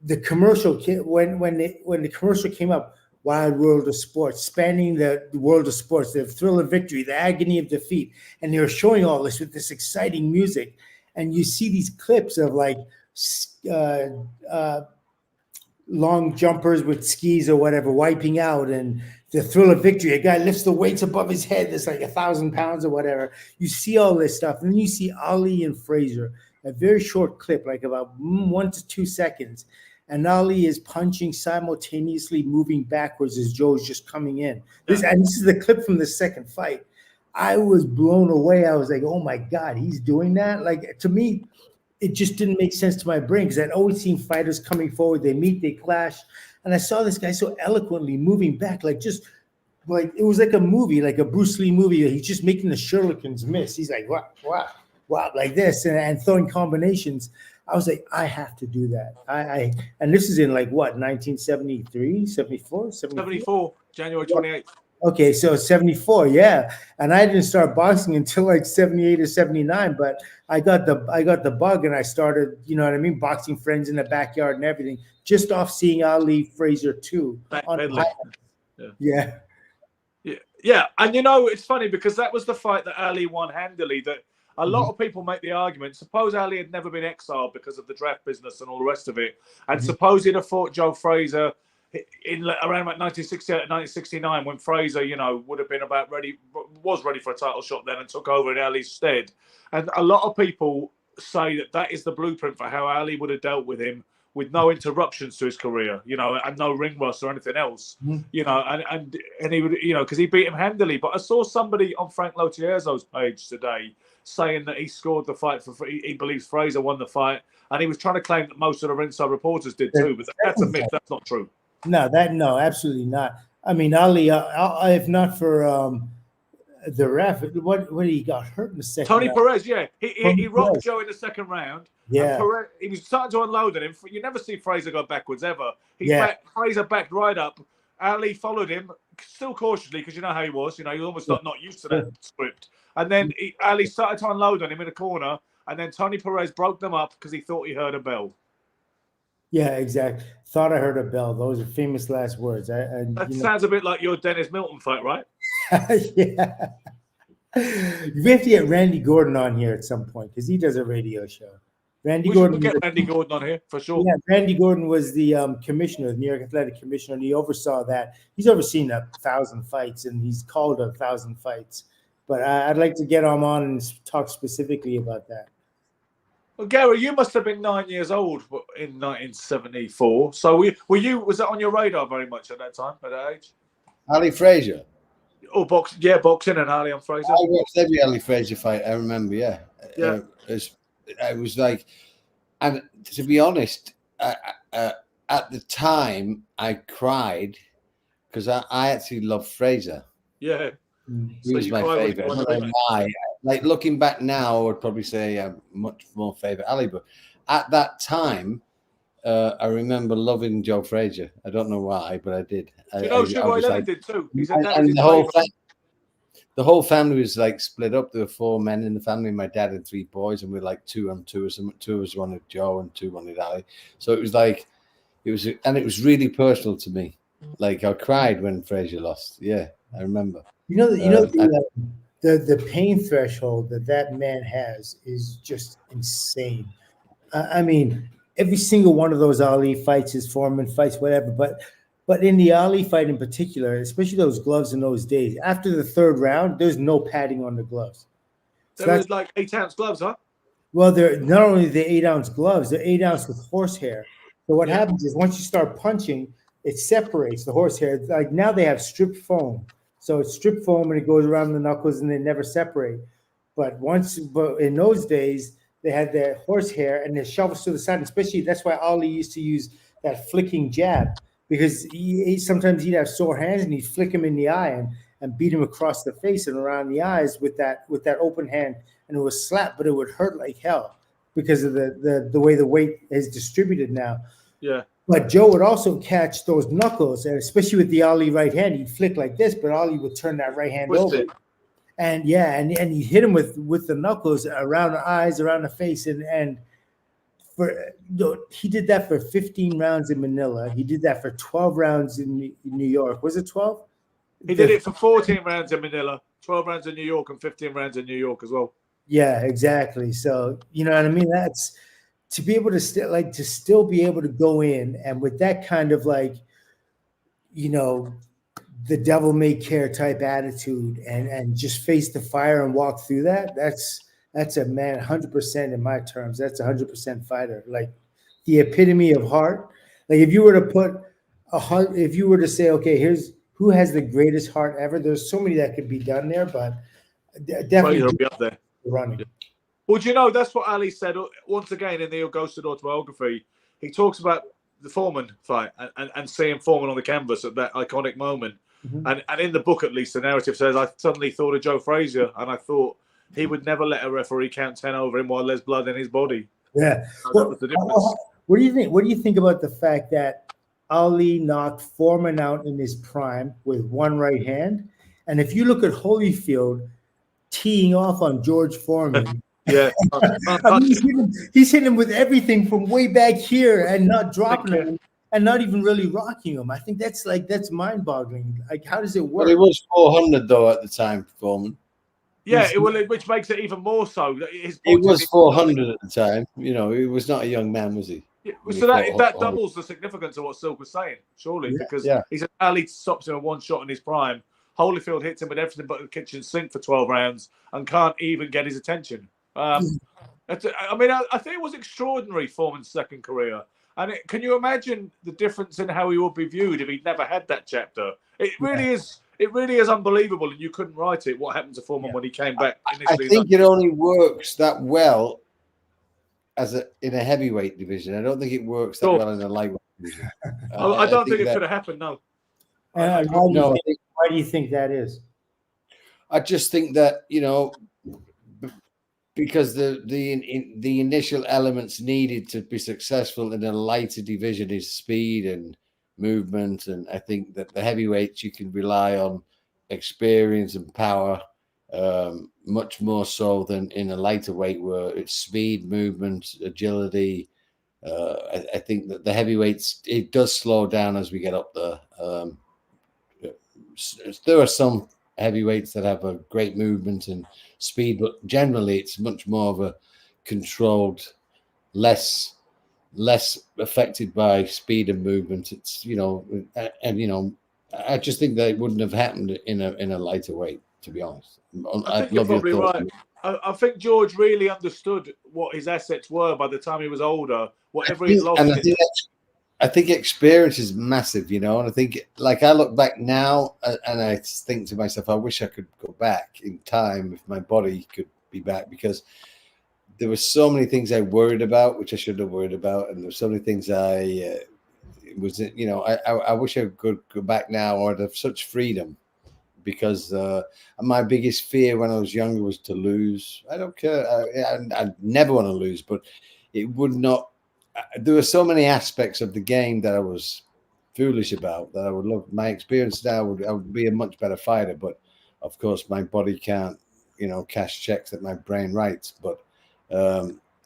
the commercial when the commercial came up, Wide World of Sports, spanning the world of sports, the thrill of victory, the agony of defeat, and they were showing all this with this exciting music, and you see these clips of like long jumpers with skis or whatever wiping out, and the thrill of victory. A guy lifts the weights above his head. That's like 1,000 pounds or whatever. You see all this stuff, and then you see Ali and Frazier, a very short clip, like about 1 to 2 seconds. And Ali is punching simultaneously, moving backwards as Joe's just coming in. This is the clip from the second fight. I was blown away. I was like, oh my God, he's doing that? Like, to me, it just didn't make sense to my brain because I'd always seen fighters coming forward, they meet, they clash. And I saw this guy so eloquently moving back, like it was like a movie, like a Bruce Lee movie. He's just making the Shurikens miss. He's like, wow, like this, and throwing combinations. I was like, I have to do that. And this is in like what, 1973, 74, 74, January 28th. Okay, so 74, yeah. And I didn't start boxing until like 78 or 79, but I got the bug and I started, you know what I mean, boxing friends in the backyard and everything, just off seeing Ali Frazier 2. Yeah. And you know, it's funny because that was the fight that Ali won handily. That a lot of people make the argument, suppose Ali had never been exiled because of the draft business and all the rest of it, and suppose he'd have fought Joe Frazier in around about 1968, 1969, when Frazier, you know, would have been was ready for a title shot then and took over in Ali's stead. And a lot of people say that is the blueprint for how Ali would have dealt with him, with no interruptions to his career, you know, and no ring rust or anything else, you know, and he would, you know, because he beat him handily. But I saw somebody on Frank Lotierzo's page today saying that he scored the fight he believes Frazier won the fight, and he was trying to claim that most of the ringside reporters did too, but that's a myth. That's not true. No, absolutely not. I mean, Ali, if not for the ref, what he got hurt in the second Tony round. Perez, yeah. He rocked Joe in the second round. Yeah. Perez, he was starting to unload on him. You never see Frazier go backwards ever. Frazier backed right up. Ali followed him, still cautiously, because you know how he was. You know, he was almost not used to that script. And then Ali started to unload on him in a corner, and then Tony Perez broke them up because he thought he heard a bell. Yeah, exactly. Thought I heard a bell. Those are famous last words. That sounds a bit like your Dennis Milton fight, right? Yeah. We have to get Randy Gordon on here at some point because he does a radio show. We should get Randy Gordon on here for sure. Yeah, Randy Gordon was the commissioner, the New York Athletic Commissioner, and he oversaw that. He's overseen 1,000 fights, and he's called 1,000 fights. But I'd like to get him on and talk specifically about that. Well, Gary, you must have been 9 years old in 1974. So was that on your radar very much at that time, at that age? Ali Frazier. Oh, boxing and Ali on Frazier. I watched every Ali Frazier fight. I remember, yeah. It was like, and to be honest, at the time I cried because I actually loved Frazier. Yeah. He was my favorite. I don't know why. Like looking back now, I would probably say I'm much more favorite Ali, but at that time, I remember loving Joe Frazier. I don't know why, but I did. Sugar Ray did too. The whole family was like split up. There were 4 men in the family. My dad and 3 boys, and we were like 2 and 2. Two of us wanted Joe, and 2 wanted Ali. So it was like, it was really personal to me. Like I cried when Frazier lost. Yeah, I remember. The pain threshold that man has is just insane. I mean, every single one of those Ali fights, his Foreman fights, whatever. But in the Ali fight in particular, especially those gloves in those days, after the 3rd round, there's no padding on the gloves. So it was like 8-ounce gloves, huh? Well, they're not only the 8-ounce gloves, they're 8 ounce with horsehair. So what happens is once you start punching, it separates the horsehair. Like now they have stripped foam. So it's stripped foam and it goes around the knuckles and they never separate. But in those days, they had their horsehair and the shovels to the side. Especially that's why Ali used to use that flicking jab, because sometimes he'd have sore hands and he'd flick him in the eye and beat him across the face and around the eyes with that open hand. And it was slap, but it would hurt like hell. because of the way the weight is distributed now. Yeah. But Joe would also catch those knuckles, and especially with the Ali right hand, he'd flick like this, but Ali would turn that right hand over. And he'd hit him with the knuckles around the eyes, around the face, and he did that for 15 rounds in Manila. He did that for 12 rounds in New York. Was it 12? He did it for 14 rounds in Manila, 12 rounds in New York, and 15 rounds in New York as well. Yeah, exactly. So you know what I mean? That's to be able to still be able to go in and with that kind of the devil may care type attitude and just face the fire and walk through that. That's a man 100% in my terms. That's 100% fighter. Like the epitome of heart. Like if you were to put if you were to say, okay, here's who has the greatest heart ever. There's so many that could be done there, but definitely He'll be up there running. Well, do you know that's what Ali said once again in the Ghosted autobiography? He talks about the Foreman fight and seeing Foreman on the canvas at that iconic moment. Mm-hmm. And in the book, at least, the narrative says, I suddenly thought of Joe Frazier, and I thought he would never let a referee count 10 over him while there's blood in his body. Yeah. So that was the difference. What do you think? What do you think about the fact that Ali knocked Foreman out in his prime with one right hand? And if you look at Holyfield teeing off on George Foreman, yeah, I mean, he's hitting him with everything from way back here and not dropping him and not even really rocking him. I think that's mind-boggling. Like, how does it work? Well, it was 400 though at the time, Foreman. Yeah, which makes it even more so. It was 400 at the time. You know, he was not a young man, was he? Yeah, so that doubles the significance of what Silk was saying, surely, because he said Ali stops him with one shot in his prime. Holyfield hits him with everything but the kitchen sink for 12 rounds and can't even get his attention. I think it was extraordinary, Foreman's second career. And can you imagine the difference in how he would be viewed if he'd never had that chapter? It really is. It really is unbelievable, and you couldn't write it. What happened to Foreman when he came back initially? I think it only works that well in a heavyweight division. I don't think it works that well in a lightweight division. I don't think it could have happened. No. Why do you think that is? I just think that because the initial elements needed to be successful in a lighter division is speed and movement, and I think that the heavyweights you can rely on experience and power much more so than in a lighter weight where it's speed, movement, agility. I think that the heavyweights, it does slow down as we get up there. There are some heavyweights that have a great movement and speed, but generally it's much more of a controlled, less affected by speed and movement. It's I just think that it wouldn't have happened in a lighter weight, to be honest. I think you're probably right. I think George really understood what his assets were by the time he was older. Whatever he lost, I think experience is massive, and I think, like, I look back now and I think to myself, I wish I could go back in time if my body could be back, because there were so many things I worried about, which I shouldn't have worried about. And there's so many things I wish I could go back now or have such freedom, because my biggest fear when I was younger was to lose. I don't care. I never want to lose, but it would not. There were so many aspects of the game that I was foolish about that I would love. My experience now I would be a much better fighter, but of course my body can't, cash checks that my brain writes. But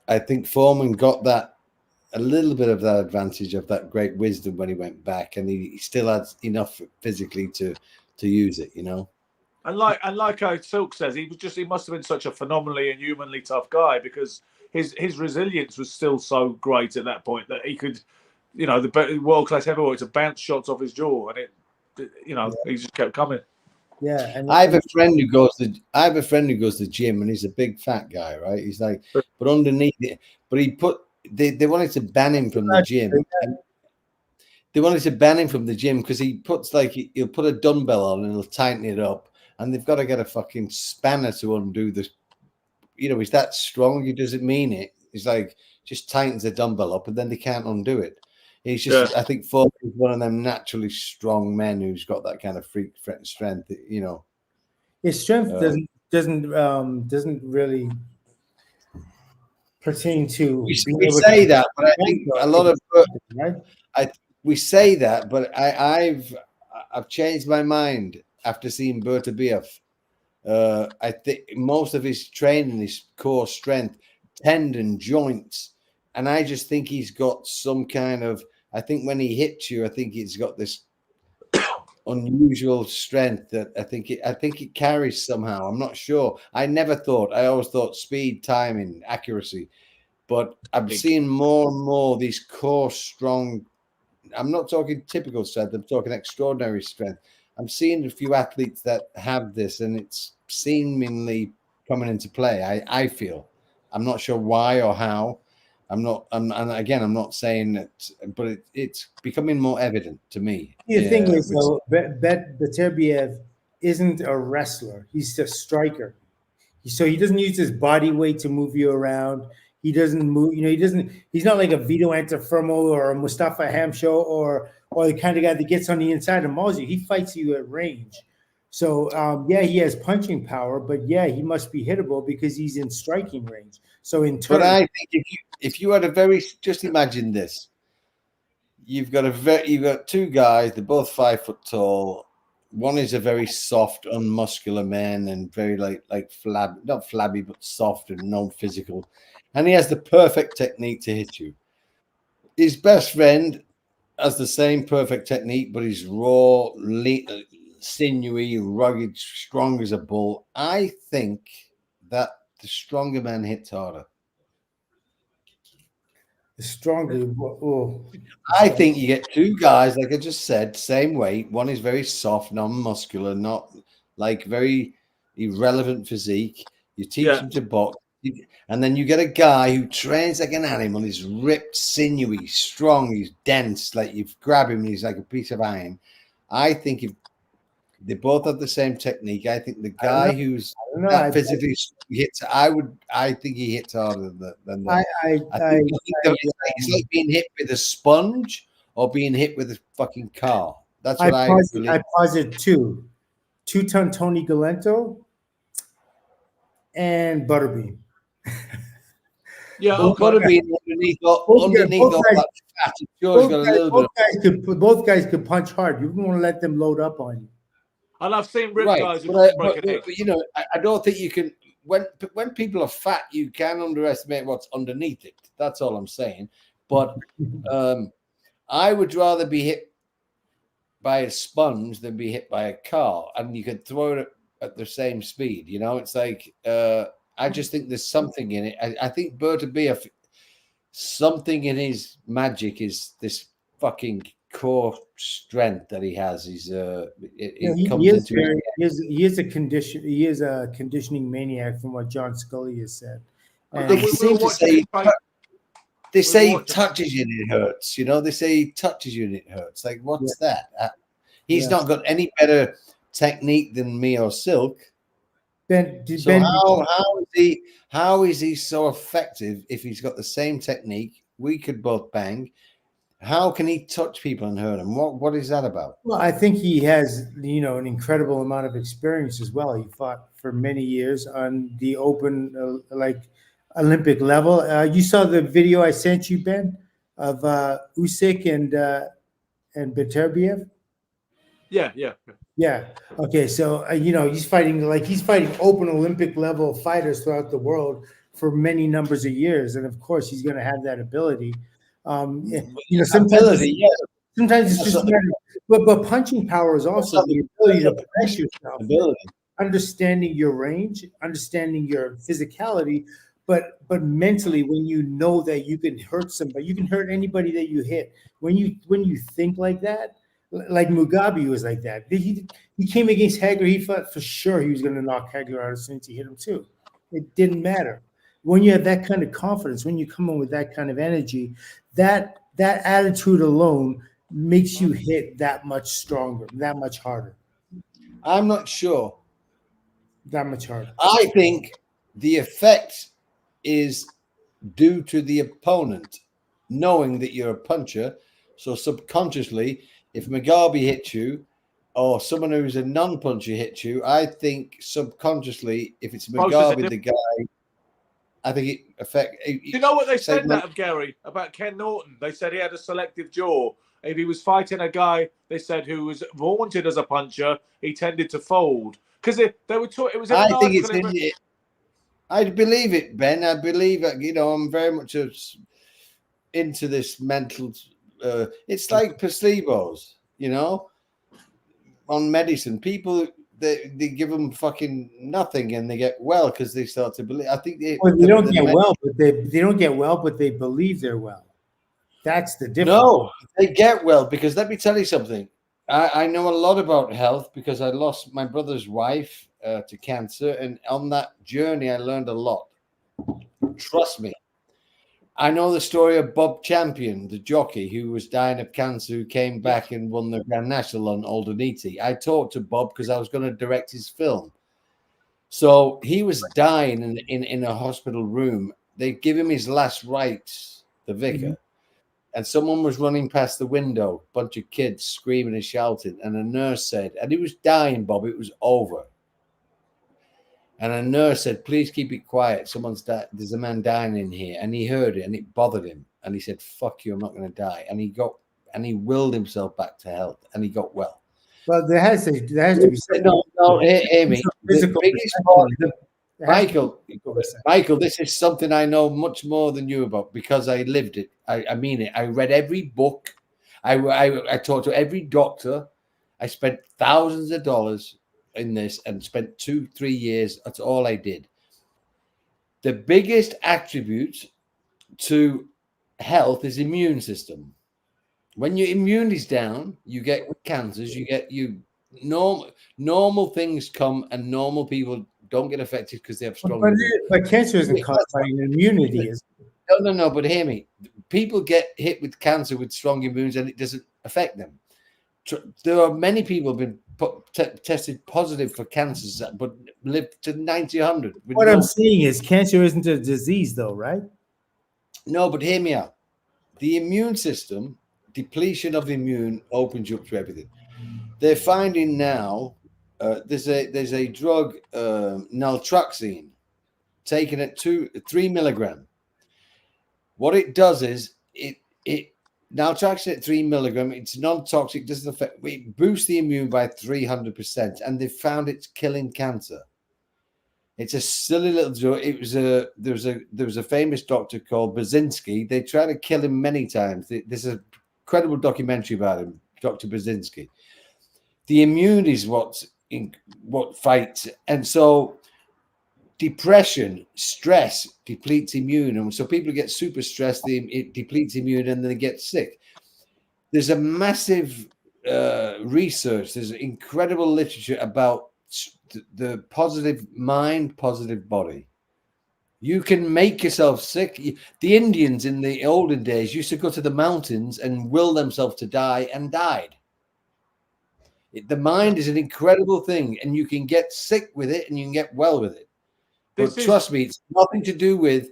I think Foreman got that, a little bit of that advantage of that great wisdom when he went back, and he still had enough physically to use it, And like how Silk says, he must have been such a phenomenally and humanly tough guy, because his resilience was still so great at that point that he could, the world-class heavyweight to bounce shots off his jaw, and he just kept coming. Yeah, and I have a friend who goes to the gym, and he's a big fat guy, right? He's like, but underneath it, but they wanted to ban him from the gym. They wanted to ban him from the gym because he puts he'll put a dumbbell on and he'll tighten it up, and they've got to get a fucking spanner to undo the. He's that strong. He doesn't mean it. He's like, just tightens the dumbbell up and then they can't undo it. He's just, I think, Foreman is one of them naturally strong men who's got that kind of freak strength. His strength doesn't really. pertaining to We being able say to that, but I think a lot of right. we say that, but I've changed my mind after seeing Bertabiev. I think most of his training is core strength, tendon, joints, and I just think he's got some kind of. I think when he hits you, I think he's got this unusual strength that I think it carries somehow. I'm not sure. I always thought speed, timing, accuracy, but I'm seeing more and more these core strong. I'm not talking typical strength. I'm talking extraordinary strength. I'm seeing a few athletes that have this, and it's seemingly coming into play. I feel. I'm not sure why or how. I'm not. And again, I'm not saying that, but it's becoming more evident to me. The thing is, though, Beterbiev isn't a wrestler. He's a striker. So he doesn't use his body weight to move you around. He doesn't move, he doesn't, he's not like a Vito Antuofermo or a Mustafa Hamsho or the kind of guy that gets on the inside and mauls you. He fights you at range. So yeah, he has punching power, but yeah, he must be hittable because he's in striking range. So in turn, but I think if you had just imagine this, you've got two guys, they're both 5 foot tall. One is a very soft, unmuscular man and very like not flabby, but soft and non-physical. And he has the perfect technique to hit you. His best friend has the same perfect technique, but he's raw, sinewy, rugged, strong as a bull. I think that the stronger man hits harder. the stronger. I think you get two guys, like I just said, same weight. One is very soft, non-muscular, not like very irrelevant physique. You teach him to box, and then you get a guy who trains like an animal. He's ripped, sinewy, strong. He's dense. Like you grab him, and he's like a piece of iron. I think if they both have the same technique, I think the guy who's that physically hits. I think he hits harder than that. It's like being hit with a sponge or being hit with a fucking car. That's what I believe. I posit two-ton Tony Galento and Butterbean. Yeah, Butterbean underneath all that fat. Both guys could punch hard. You wouldn't want to let them load up on you. And I've seen ripped guys who but you know, I don't think you can. When people are fat, you can underestimate what's underneath it. That's all I'm saying. But I would rather be hit by a sponge than be hit by a car, and you could throw it at the same speed. You know, it's like I just think there's something in it. I think Bertabiev, something in his magic is this fucking core strength that he has. He is a conditioning maniac, from what John Scully has said. And they say he touches you and it hurts. You know, they say he touches you and it hurts. Like, what's that? He's not got any better technique than me or Silk. How is he so effective if he's got the same technique? We could both bang. How can he touch people and hurt them? What is that about? Well, I think he has, an incredible amount of experience as well. He fought for many years on the open, Olympic level. You saw the video I sent you, Ben, of Usyk and Beterbiev? Yeah. Okay. So, he's fighting open Olympic level fighters throughout the world for many numbers of years. And of course, he's going to have that ability. Sometimes it's just but punching power is also the ability to press yourself, understanding your range, understanding your physicality, but mentally, when you know that you can hurt somebody, you can hurt anybody that you hit. When you think like that, like Mugabe was like that. He came against Hagler. He thought for sure he was going to knock Hagler out as soon as he hit him too. It didn't matter. When you have that kind of confidence, when you come in with that kind of energy, that attitude alone makes you hit that much stronger, that much harder. I'm not sure. That much harder. I think the effect is due to the opponent knowing that you're a puncher. So subconsciously, if Mugabe hits you or someone who's a non-puncher hits you, I think subconsciously, if it's Mugabe, the guy, I think it affect. You know what they said like, that of Gary about Ken Norton? They said he had a selective jaw. If he was fighting a guy, they said who was vaunted as a puncher, he tended to fold because they were taught. It was in I an think it's article. in it. I believe it, Ben. I believe it. You know, I'm very much into this mental. It's like placebos, you know, on medicine. People they give them fucking nothing and they get well because they start to believe. I think they don't get well, but they don't get well, but they believe they're well. That's the difference. No, they get well because let me tell you something. I know a lot about health because I lost my brother's wife to cancer, and on that journey, I learned a lot. Trust me. I know the story of Bob Champion, the jockey who was dying of cancer, who came back and won the Grand National on Aldenite. I talked to Bob because I was going to direct his film. So he was dying in a hospital room. They give him his last rites, the vicar. Mm-hmm. And someone was running past the window, a bunch of kids screaming and shouting. And a nurse said, and he was dying, Bob, it was over. And a nurse said, please keep it quiet. There's a man dying in here. And he heard it and it bothered him. And he said, fuck you, I'm not going to die. And he willed himself back to health and he got well. Well, there has to be no, Amy, the biggest part, Michael, this is something I know much more than you about because I lived it. I mean it. I read every book. I talked to every doctor. I spent thousands of dollars in this and spent 2-3 years. That's all I did. The biggest attribute to health is immune system. When your immune is down, you get cancers. Normal things come, and normal people don't get affected because they have strong. But cancer isn't caused by immunity, is it? No. But hear me. People get hit with cancer with strong immunes, and it doesn't affect them. There are many people who've been tested positive for cancers, but live to 90, 100. What I'm saying is, cancer isn't a disease, though, right? No, but hear me out. The immune system, depletion of immune, opens you up to everything. They're finding now there's a drug, naltrexone, taken at 3 milligram. What it does is it naltrexone at 3 milligram. It's non-toxic, doesn't affect. It boosts the immune by 300%, and they found it's killing cancer. It's a silly little drug. There was a famous doctor called Brzezinski. They tried to kill him many times. There's an incredible documentary about him, Dr. Brzezinski. The immune is what fights, and so depression, stress depletes immune, and so people get super stressed. It depletes immune, and then they get sick. There's a massive research. There's incredible literature about the positive mind, positive body. You can make yourself sick. The Indians in the olden days used to go to the mountains and will themselves to die and died. The mind is an incredible thing, and you can get sick with it and you can get well with it. But trust me, it's nothing to do with.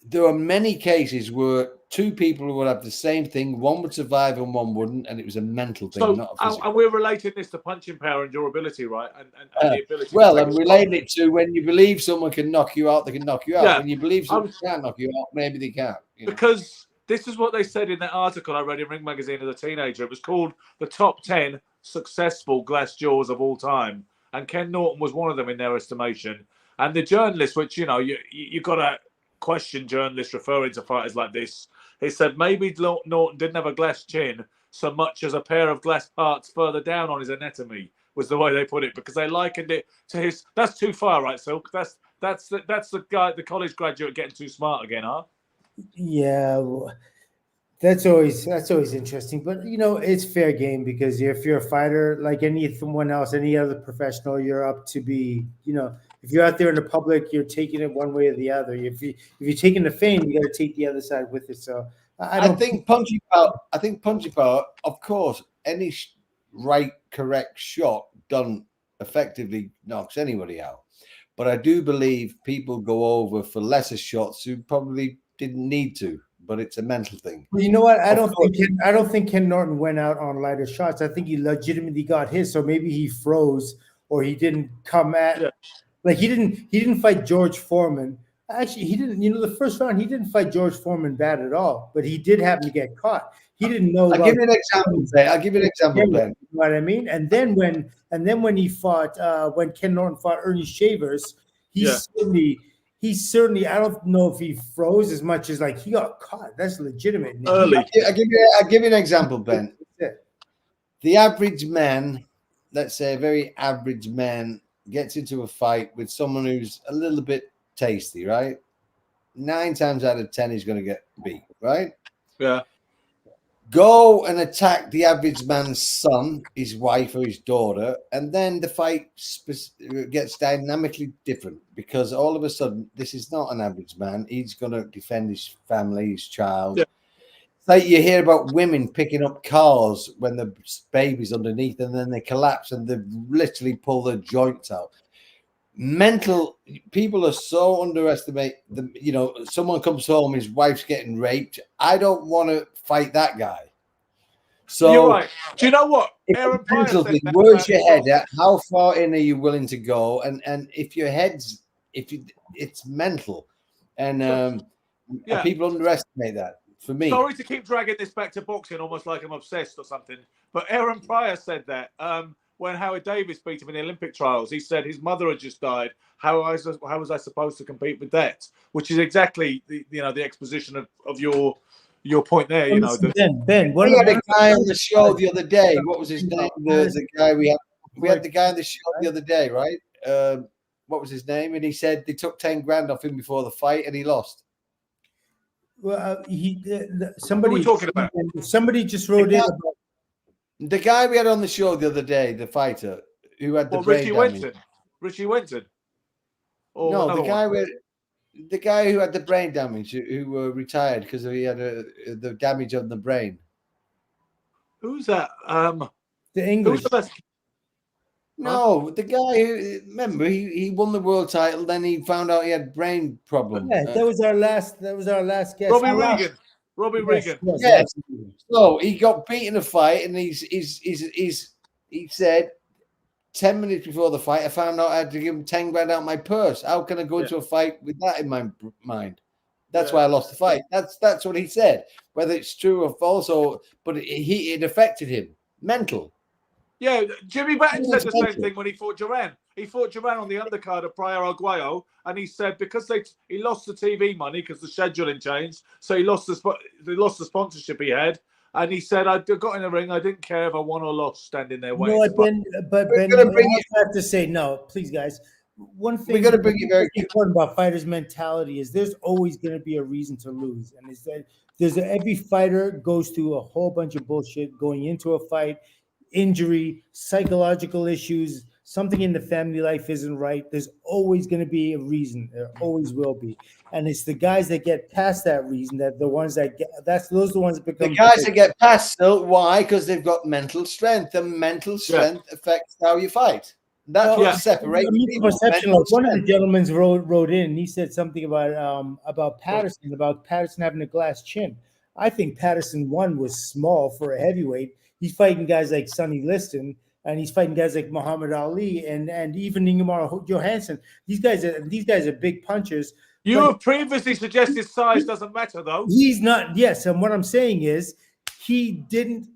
There are many cases where two people would have the same thing, one would survive and one wouldn't, and it was a mental thing, not a physical. And we're relating this to punching power and durability, right? And the ability. Well, I'm relating it to when you believe someone can knock you out, they can knock you out. Yeah. When you believe someone can't knock you out, maybe they can't. Because this is what they said in that article I read in Ring Magazine as a teenager. It was called The Top 10 Successful Glass Jaws of All Time. And Ken Norton was one of them in their estimation. And the journalist, which, you got to question journalists referring to fighters like this, he said maybe Norton didn't have a glass chin so much as a pair of glass parts further down on his anatomy, was the way they put it, because they likened it to his. That's too far, right, Silk? That's the guy, the college graduate, getting too smart again, huh? Yeah, that's always interesting. But it's fair game, because if you're a fighter like anyone else, any other professional, you're up to be. If you're out there in the public, you're taking it one way or the other. If you're taking the fame, you got to take the other side with it. So I think punching power. Of course, any right, correct shot done effectively knocks anybody out. But I do believe people go over for lesser shots who probably didn't need to. But it's a mental thing. Well, you know what? I don't think Ken Norton went out on lighter shots. I think he legitimately got his. So maybe he froze, or he didn't come at. Yeah. Like he didn't fight George Foreman. Actually, he didn't. You know, the first round he didn't fight George Foreman bad at all, but he did happen to get caught. He didn't know. I'll give you an example, Ben. I'll give you an example, Ben. You know what I mean? And then when he fought, when Ken Norton fought Ernie Shavers, he certainly. I don't know if he froze as much as like he got caught. That's legitimate. Early. I'll give you an example, Ben. The average man, let's say a very average man, gets into a fight with someone who's a little bit tasty, right? 9 times out of 10, he's going to get beat, right? Yeah. Go and attack the average man's son, his wife, or his daughter, and then the fight gets dynamically different because all of a sudden, this is not an average man. He's going to defend his family, his child. Yeah. Like you hear about women picking up cars when the baby's underneath and then they collapse and they literally pull their joints out. Mental people are so underestimate the, you know, someone comes home, his wife's getting raped. I don't want to fight that guy. So you're right. Do you know what? Aaron mental thing, where's your head at? How far in are you willing to go? And if your head's it's mental. And people underestimate that. For me, sorry to keep dragging this back to boxing, almost like I'm obsessed or something. But Aaron Pryor said that when Howard Davis beat him in the Olympic trials, he said his mother had just died. How was I supposed to compete with that? Which is exactly the exposition of your point there. You know, Ben. We had a guy on the show the other day. What was his name? The guy we had the guy on the show the other day, right? What was his name? And he said they took 10 grand off him before the fight, and he lost. Well, somebody. What are we talking about? Somebody just wrote in about the guy we had on the show the other day, the fighter who had the brain damage. Richie Winton. No, the guy who had the brain damage, who retired because he had the damage on the brain. Who's that? The English. No, the guy who, remember, he won the world title, then he found out he had brain problems. Yeah, that was our last guest. Robbie Regan. Robbie Regan. Yes. So he got beaten in a fight, and he said 10 minutes before the fight, I found out I had to give him 10 grand out of my purse. How can I go into a fight with that in my mind? That's why I lost the fight. That's what he said. Whether it's true or false, but it affected him. Mental. Yeah, Jimmy Batten said the same thing when he fought Duran. He fought Duran on the undercard of Pryor Arguello, and he said because he lost the TV money because the scheduling changed, so he lost the sponsorship he had, and he said I got in the ring, I didn't care if I won or lost, standing there waiting. But Ben, I have to say no, please, guys. One thing we got to bring you very important about fighters' mentality is there's always going to be a reason to lose, and is that every fighter goes through a whole bunch of bullshit going into a fight. Injury, psychological issues, something in the family life isn't right. There's always going to be a reason. There always will be. And it's the guys that get past that reason that the ones that get those are the ones that become the guys that get past still. Why? Because they've got mental strength. And mental strength affects how you fight. That's what separates people. Perception. Like one of the gentlemen wrote in and he said something about Patterson, having a glass chin. I think Patterson 1 was small for a heavyweight. He's fighting guys like Sonny Liston, and he's fighting guys like Muhammad Ali, and even Ingemar Johansson. These guys are big punchers. You have previously suggested size doesn't matter, though. He's not. Yes, and what I'm saying is he didn't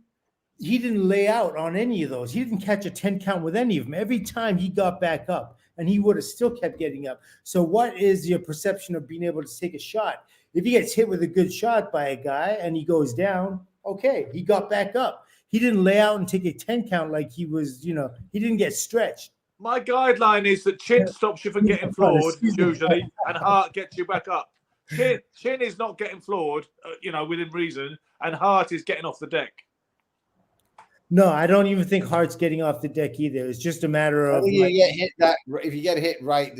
lay out on any of those. He didn't catch a 10 count with any of them. Every time he got back up, and he would have still kept getting up. So what is your perception of being able to take a shot? If he gets hit with a good shot by a guy and he goes down, okay, he got back up. He didn't lay out and take a 10 count like he was, he didn't get stretched. My guideline is that chin stops you from getting floored, usually, and heart gets you back up. Chin is not getting floored, within reason, and heart is getting off the deck. No, I don't even think Hart's getting off the deck either. It's just a matter of if you get hit right,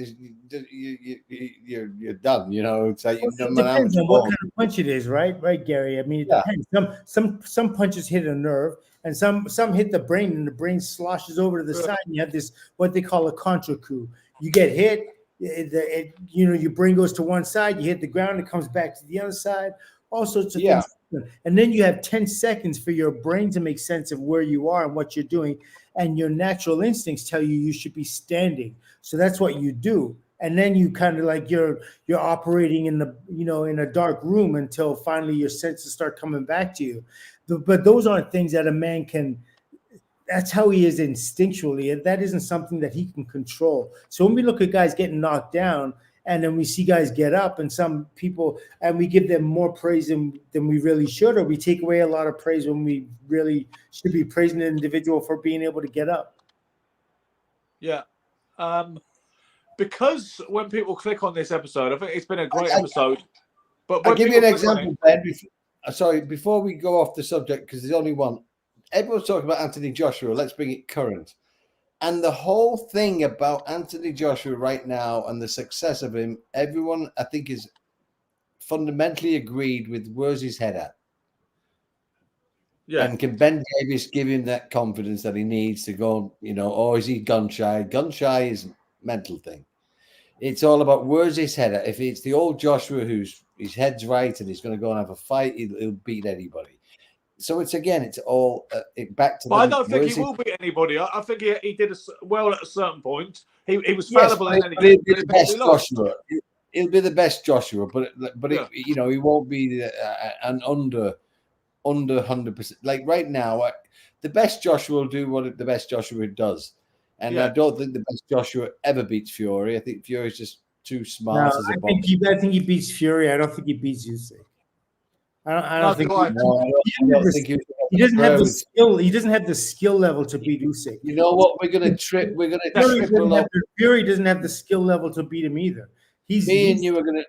you're done. You know, it's like it depends on what kind of punch it is, right? Right, Gary. I mean, it depends. Some punches hit a nerve, and some hit the brain, and the brain sloshes over to the side. And you have this what they call a contra coup. You get hit, your brain goes to one side. You hit the ground, it comes back to the other side. all sorts of Yeah. things. And then you have 10 seconds for your brain to make sense of where you are and what you're doing. And your natural instincts tell you should be standing. So that's what you do. And then you kind of like you're operating in the, in a dark room until finally your senses start coming back to you. But those aren't things that a man can. That's how he is instinctually, and that isn't something that he can control. So when we look at guys getting knocked down, and then we see guys get up, and some people, and we give them more praise than we really should, or we take away a lot of praise when we really should be praising an individual for being able to get up. Yeah. Because when people click on this episode, I think it's been a great episode. But I'll give you an example, Ben. Before we go off the subject, because there's only one. Everyone's talking about Anthony Joshua. Let's bring it current. And the whole thing about Anthony Joshua right now and the success of him, everyone, I think, is fundamentally agreed with where's his head at. Yeah. And can Ben Davies give him that confidence that he needs to go, or is he gun shy? Gun shy is a mental thing. It's all about where's his head at. If it's the old Joshua who's his head's right and he's going to go and have a fight, he'll beat anybody. So it's all back to. But I don't think he will beat anybody. I think he did well at a certain point. He was fallible in anything. He'll be the best Joshua. He'll be the best Joshua, but yeah. He won't be an under 100%. Like right now, the best Joshua will do what the best Joshua does, and I don't think the best Joshua ever beats Fury. I think Fury's just too smart as a boxer. I think he beats Fury. I don't think he beats Usyk. I don't think he doesn't have the skill. He doesn't have the skill level to beat Usyk. You know what? We're gonna triple up. Fury doesn't have the skill level to beat him either. Me and you are gonna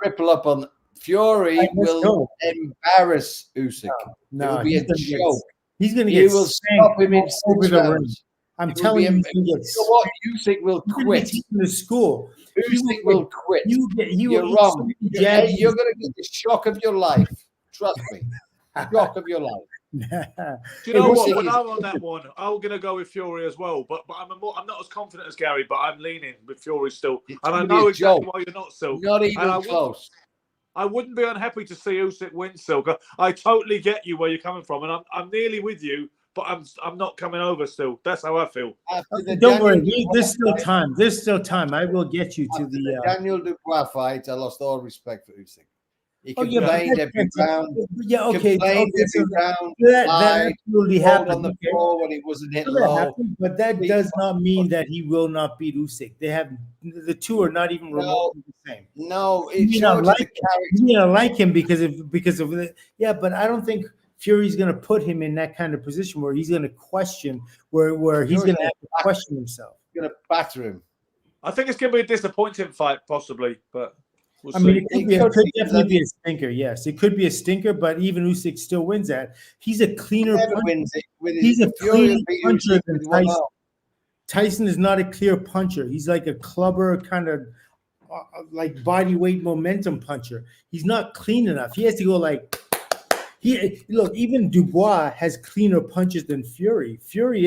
triple up on Fury. Will embarrass Usyk. No, it will be a joke. He's gonna get. You will stop him in 6 rounds. I'm telling you, what? Usyk will quit. The school. Usyk will quit. You're wrong. You're going to get the shock of your life. Trust me. Shock of your life. Do you know what? When I'm on that one, I'm going to go with Fury as well. But I'm not as confident as Gary, but I'm leaning with Fury still. And I know exactly why you're not, Silk. Not even close. I wouldn't be unhappy to see Usyk win, Silk. I totally get you where you're coming from, and I'm nearly with you. But I'm not coming over still. That's how I feel. Don't worry. There's still time. There's still time. I will get you to the Daniel Dubois fight. I lost all respect for Usyk. He complained every round. Yeah, okay. Complained every round. That absolutely happened on the floor when he wasn't hit low. But that does not mean that he will not beat Usyk. The two are not even remotely the same. No, you don't like him because of the, but I don't think Fury's going to put him in that kind of position where he's going to question, where he's going to have to question himself. He's going to batter him. I think it's going to be a disappointing fight, possibly, but we'll see. I mean, it could definitely be a stinker. Yes, it could be a stinker, but even Usyk still wins that. He's a cleaner puncher. He's a cleaner puncher than Tyson. Tyson is not a clear puncher. He's like a clubber kind of like body weight momentum puncher. He's not clean enough. He has to go like. Even Dubois has cleaner punches than Fury. Fury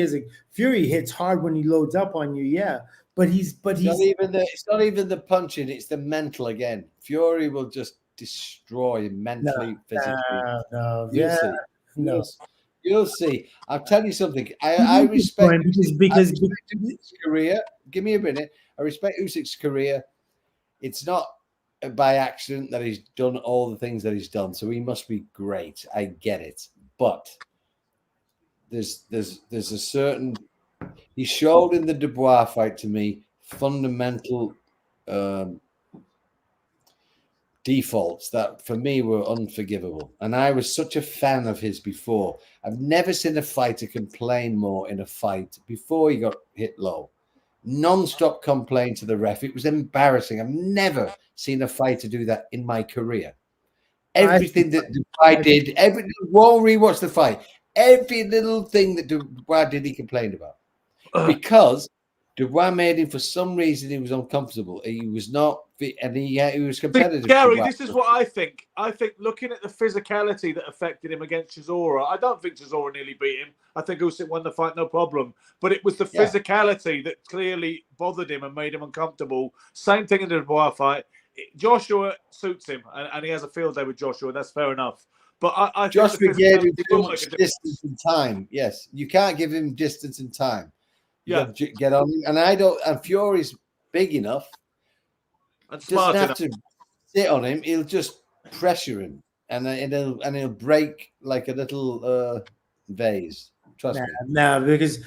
hits hard when he loads up on you, but he's it's not even the punching, it's the mental again. Fury will just destroy him mentally, physically. You'll see. I'll tell you something. I respect Usyk's career. Give me a minute. I respect Usyk's career. It's not by accident that he's done all the things that he's done, so he must be great. I get it, but there's a certain he showed in the Dubois fight to me fundamental defaults that for me were unforgivable, and I was such a fan of his before. I've never seen a fighter complain more in a fight before he got hit low. Non-stop complaint to the ref. It was embarrassing. I've never seen a fighter do that in my career. Everything that Dubois did, won't rewatch the fight. Every little thing that Dubois did, he complained about. Because Dubois made him, for some reason, he was uncomfortable. He was not, and he was competitive. Gary, this is what I think. I think looking at the physicality that affected him against Chisora, I don't think Chisora nearly beat him. I think Usyk won the fight, no problem. But it was the physicality that clearly bothered him and made him uncomfortable. Same thing in the Dubois fight. Joshua suits him, and he has a field day with Joshua. That's fair enough. But I think Joshua the gave him physicality too will much make a difference. distance and time. Yes, you can't give him distance and time. You Yeah. got to get on him. And I don't. And Fury's big enough. And Doesn't smart have enough. to sit on him. He'll just pressure him, and he'll break like a little vase. Trust me. No, because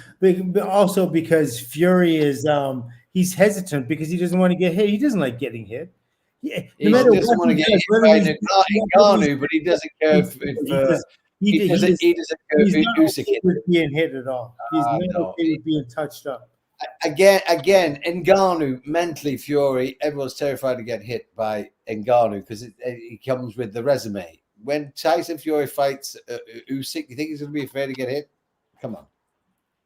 Fury is he's hesitant because he doesn't want to get hit. He doesn't like getting hit. Yeah, He doesn't want to get hit by Ngannou, but he doesn't care if he doesn't care he's if not Usyk okay hit with him. being hit at all. He's not No. okay with being touched up. Again, Ngannou, mentally, Fury, everyone's terrified to get hit by Ngannou because he comes with the resume. When Tyson Fury fights Usyk, you think he's going to be afraid to get hit? Come on.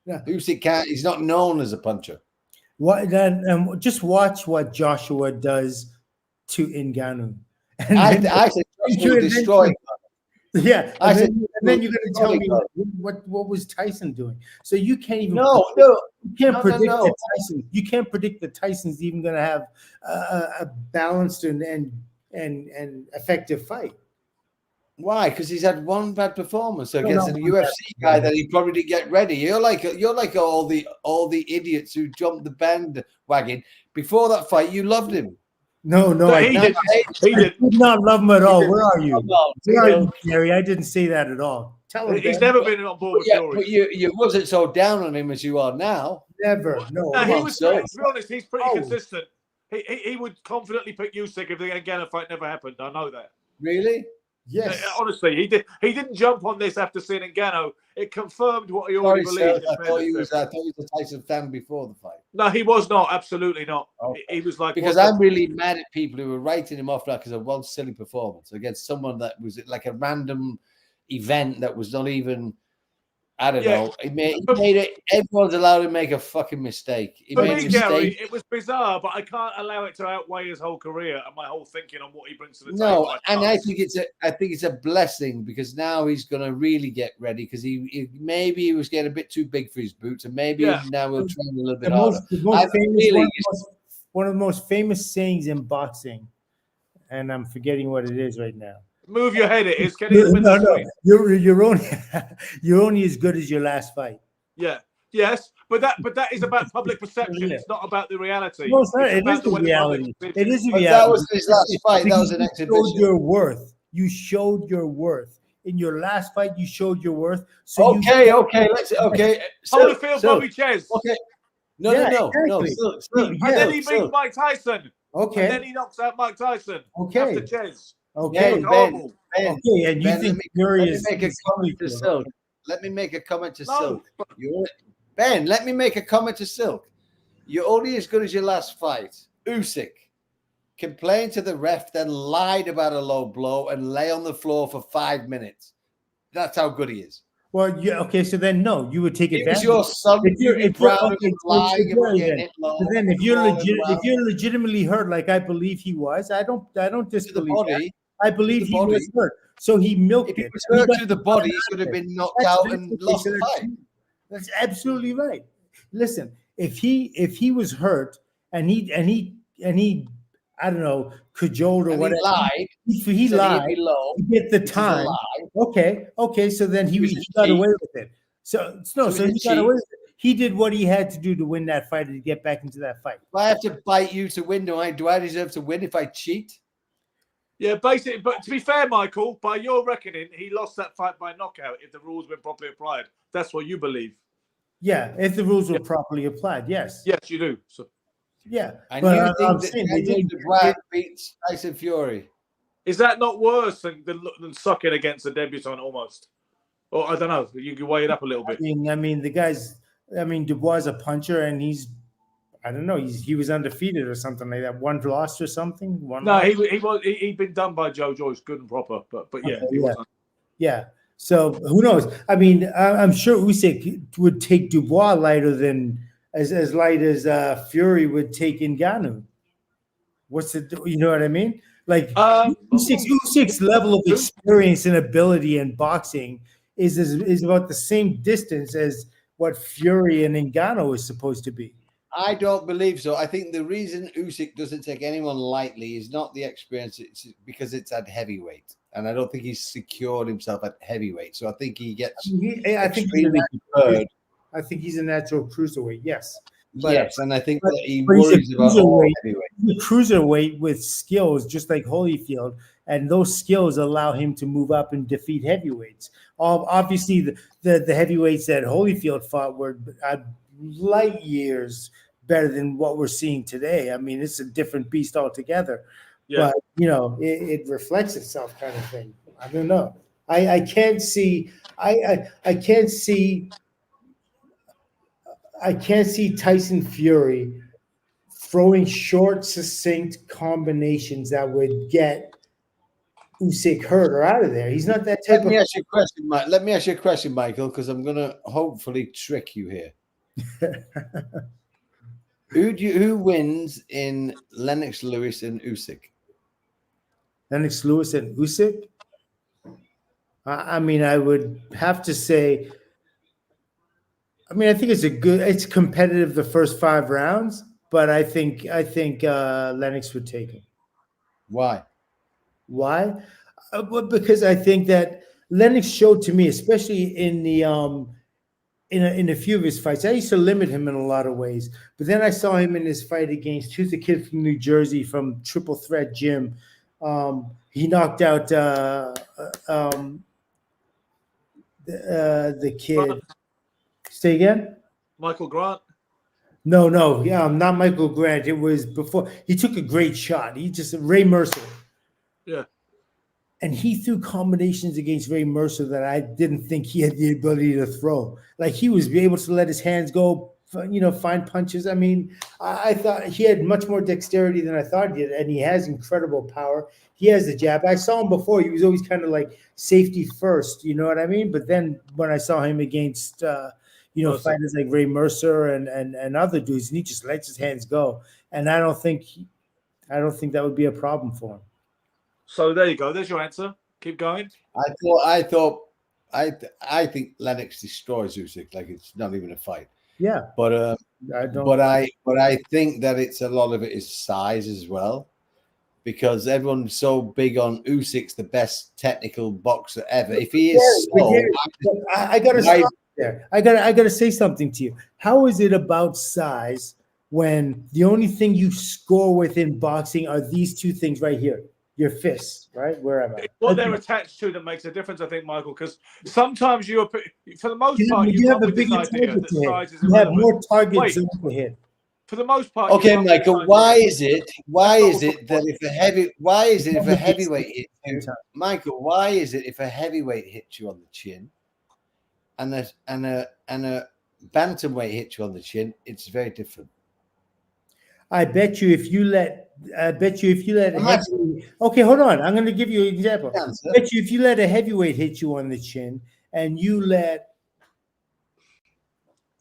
Yeah. Usyk can't. He's not known as a puncher. What then? Just watch what Joshua does to Ngannou. I said Joshua will destroy. Yeah, and then you're going to tell me God. what was Tyson doing? So you can't even You can't predict that Tyson. You can't predict that Tyson's even going to have a balanced and effective fight. Why? Because he's had one bad performance against a UFC guy that he probably didn't get ready. You're like all the idiots who jumped the bandwagon before that fight. You loved him. No, He did. I did not love him at all. Where are you? Where are you, Gary? I didn't say that at all. Tell him. He's never been on board with Fury. But you wasn't so down on him as you are now. Never. No. He was. To be honest, he's pretty consistent. He would confidently pick Usyk if the Ngannou fight never happened. I know that. Really? Yes. Honestly, he did. He didn't jump on this after seeing Ngannou. It confirmed what he already believed. I thought he was a Tyson fan before the fight. No, he was not. Absolutely not. Okay. He was like, because I'm really mad at people who were writing him off like as a one silly performance against someone that was like a random event that was not even. I don't know. He made it. Everyone's allowed to make a fucking mistake. He for made me, a mistake. Gary, it was bizarre, but I can't allow it to outweigh his whole career and my whole thinking on what he brings to the table. No, and I think it's a blessing because now he's going to really get ready because he maybe he was getting a bit too big for his boots and maybe now we'll train a little bit harder. One of the most famous sayings in boxing, and I'm forgetting what it is right now. Move your head. It is. No. You're only as good as your last fight. Yeah. Yes, but that is about public perception. It's not about the reality. No, it's not. It is the reality. It is the reality. That was his last fight. That was an exhibition. You showed your worth. You showed your worth in your last fight. You showed your worth. So okay. Hold the field, Bobby Ches. Okay. No. And then he beats Mike Tyson. Okay. And then he knocks out Mike Tyson. Okay. After Ches. Okay. Ben, okay. And you think Fury is? Let me make a comment to Silk. Let me make a comment to Silk. Ben, let me make a comment to Silk. You're only as good as your last fight. Usyk complained to the ref, then lied about a low blow and lay on the floor for 5 minutes. That's how good he is. Well, yeah. Okay, so then no, you would take advantage. It's your son. If proud of him lying about getting hit low. But then, if you're legitimately hurt, like I believe he was, I don't disbelieve that. I believe he was hurt, so he milked it. If he was hurt to the body, he could have been knocked out and lost the fight. That's absolutely right. Listen, if he was hurt and he I don't know, cajoled or whatever. He lied. To get the time. Okay. So then he got away with it. So he got away with it. He did what he had to do to win that fight and to get back into that fight. If I have to bite you to win, do I deserve to win if I cheat? Yeah, basically. But to be fair, Michael, by your reckoning, he lost that fight by knockout if the rules had been properly applied. That's what you believe. Yeah, if the rules were properly applied, yes. Yes, you do. So. Yeah, and you think that Dubois beats Tyson Fury? Is that not worse than sucking against a debutant almost? Or I don't know. You can weigh it up a little bit. I mean, Dubois is a puncher, and I don't know. He was undefeated or something like that. One loss or something. He'd been done by Joe Joyce, good and proper. But yeah, he wasn't. Yeah. So who knows? I mean, I'm sure Usyk would take Dubois lighter than as light as Fury would take Ngannou. You know what I mean? Like Usyk's level of experience and ability in boxing is about the same distance as what Fury and Ngannou is supposed to be. I don't believe so. I think the reason Usyk doesn't take anyone lightly is not the experience, it's because it's at heavyweight. And I don't think he's secured himself at heavyweight. So I think he gets I think extremely preferred. I think he's a natural cruiserweight. Yes. But, Yes, and I think that he but he's a worries about all cruiserweight. heavyweight. He's a cruiserweight with skills, just like Holyfield, and those skills allow him to move up and defeat heavyweights. Obviously, the heavyweights that Holyfield fought were light years better than what we're seeing today. I mean, it's a different beast altogether. Yeah. But it reflects itself, kind of thing. I don't know. I can't see. I can't see. I can't see Tyson Fury throwing short, succinct combinations that would get Usyk hurt or out of there. He's not that type Let me ask you a question, Mike. Let me ask you a question, Michael, because I'm going to hopefully trick you here. Who wins in Lennox Lewis and Usyk? Lennox Lewis and Usyk. I mean, I would have to say. I mean, I think it's competitive the first 5 rounds, but I think Lennox would take him. Why? Why? Because I think that Lennox showed to me, especially in the in a few of his fights. I used to limit him in a lot of ways, but then I saw him in his fight against who's the kid from New Jersey from Triple Threat Gym. He knocked out the kid. Say again? Michael Grant? No, yeah, not Michael Grant. It was before. He took a great shot. Ray Mercer. Yeah. And he threw combinations against Ray Mercer that I didn't think he had the ability to throw. Like he was able to let his hands go, find punches. I mean, I thought he had much more dexterity than I thought he did, and he has incredible power. He has the jab. I saw him before. He was always kind of like safety first, you know what I mean? But then when I saw him against fighters like Ray Mercer and other dudes, and he just lets his hands go. And I don't think that would be a problem for him. So there you go. There's your answer. Keep going. I think Lennox destroys Usyk. Like it's not even a fight. Yeah, but I don't. But I think that it's a lot of it is size as well, because everyone's so big on Usyk's the best technical boxer ever. If he is, I gotta stop there. I gotta say something to you. How is it about size when the only thing you score with in boxing are these two things right here? Your fists, right? Wherever. What they're attached to that makes a difference, I think, Michael, because sometimes for the most part, you have a bigger target to hit. You have more targets to hit. For the most part. Okay, Michael, why is it that if a heavyweight hits you, Michael, why is it if a heavyweight hits you on the chin and a bantamweight hits you on the chin, it's very different? I bet you if you let okay, hold on. I'm going to give you an example. I bet you if you let a heavyweight hit you on the chin and you let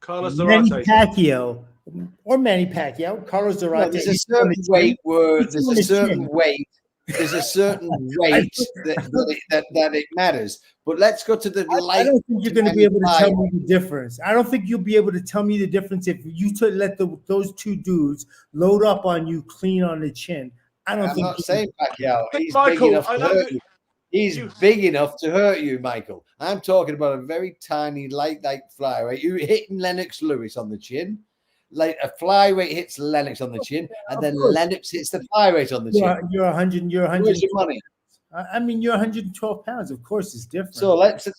Carlos Manny Zarate. Pacquiao, Carlos Zarate. No, there's a certain weight there's a certain weight that it matters. But let's go to the light. I don't think you're going to be able to tell me the difference. I don't think you'll be able to tell me the difference if you let those two dudes load up on you clean on the chin. I'm not saying Pacquiao. He's Michael, big enough to hurt you. He's big enough to hurt you, Michael. I'm talking about a very tiny light flyweight. You're hitting Lennox Lewis on the chin. Like a flyweight hits Lennox on the chin, and then Lennox hits the flyweight on the chin. You're 100. Where's your money? I mean, you're 112 pounds. Of course, it's different. So let the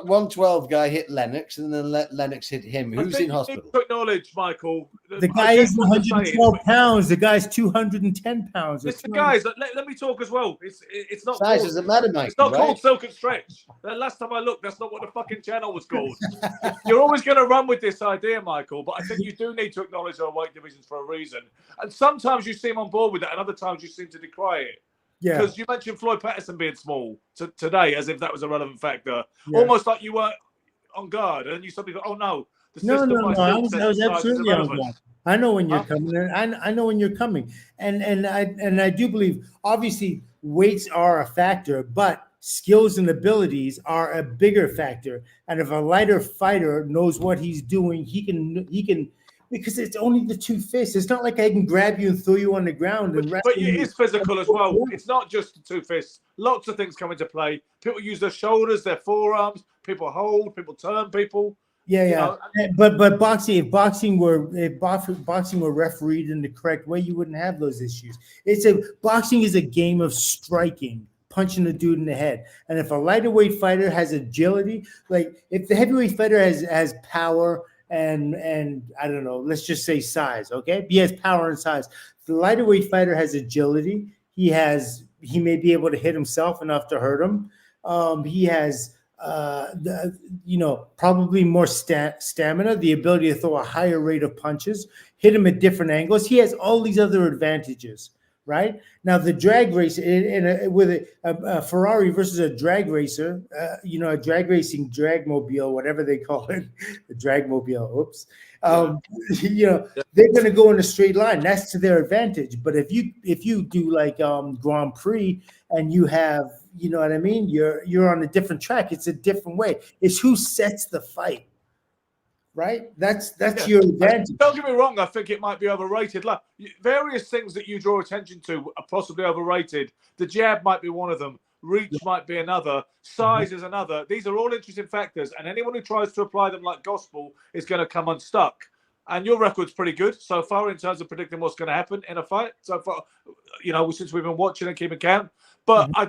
112 guy hit Lennox, and then let Lennox hit him. Who's in hospital? To acknowledge, Michael. The guy is 112 pounds. The guy's 210 pounds. Listen, guys, let me talk as well. It's not size doesn't matter, Mike. It's not called Silk and Stretch. The last time I looked, that's not what the fucking channel was called. You're always going to run with this idea, Michael, but I think you do need to acknowledge our weight divisions for a reason. And sometimes you seem on board with that, and other times you seem to decry it. Yeah, because you mentioned Floyd Patterson being small today, as if that was a relevant factor. Yeah. Almost like you were on guard, and then you suddenly go, "Oh no, no." I was absolutely on guard. I know when you're coming, and I know when you're coming, and I do believe obviously weights are a factor, but skills and abilities are a bigger factor. And if a lighter fighter knows what he's doing, he can Because it's only the two fists. It's not like I can grab you and throw you on the ground. And but it is physical as well. It's not just the two fists. Lots of things come into play. People use their shoulders, their forearms. People hold. People turn people. Yeah. But boxing, if boxing were refereed in the correct way, you wouldn't have those issues. Boxing is a game of striking, punching the dude in the head. And if a lighter-weight fighter has agility, like if the heavyweight fighter has power and I don't know, let's just say size, okay? He has power and size. The lighter-weight fighter has agility. He may be able to hit himself enough to hurt him. He has probably more stamina, the ability to throw a higher rate of punches, hit him at different angles. He has all these other advantages, right? Now, the drag race with a Ferrari versus a drag racer, a drag racing dragmobile, whatever they call it, the dragmobile. Oops. They're going to go in a straight line. That's to their advantage. But if you do like Grand Prix and you have, you know what I mean, you're on a different track. It's a different way. It's who sets the fight, right? That's your advantage. Don't get me wrong. I think it might be overrated. Like various things that you draw attention to are possibly overrated. The jab might be one of them. Reach might be another. Size is another. These are all interesting factors, and anyone who tries to apply them like gospel is going to come unstuck. And your record's pretty good so far in terms of predicting what's going to happen in a fight. So far, since we've been watching and keeping count. But I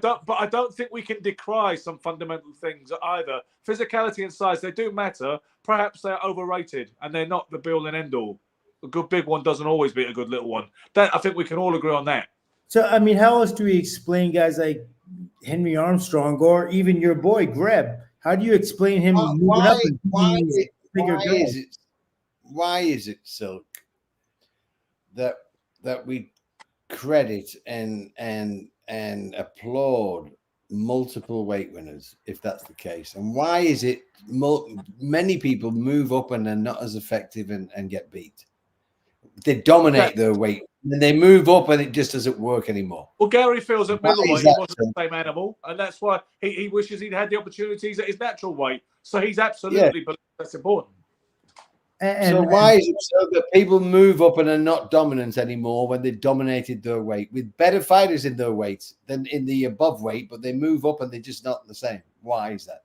don't think we can decry some fundamental things either. Physicality and size, they do matter. Perhaps they're overrated, and they're not the be-all and end-all. A good big one doesn't always beat a good little one. I think we can all agree on that. So, I mean, how else do we explain guys like Henry Armstrong or even your boy Greb? How do you explain him moving up and being a bigger guy? Why is it, Silk, that we credit and applaud multiple weight winners, if that's the case? And why is it many people move up and they're not as effective and get beat? They dominate their weight. And they move up and it just doesn't work anymore. Well, Gary feels at middleweight he wasn't the same animal, and that's why he wishes he'd had the opportunities at his natural weight. So he's absolutely believes that's important. So why is it so that people move up and are not dominant anymore when they dominated their weight with better fighters in their weight than in the above weight, but they move up and they're just not the same? Why is that?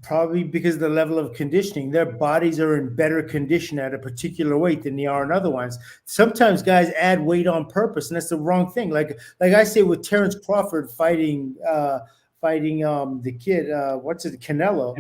Probably because of the level of conditioning. Their bodies are in better condition at a particular weight than they are in other ones. Sometimes guys add weight on purpose, and that's the wrong thing. Like I say with Terrence Crawford fighting the kid, Canelo.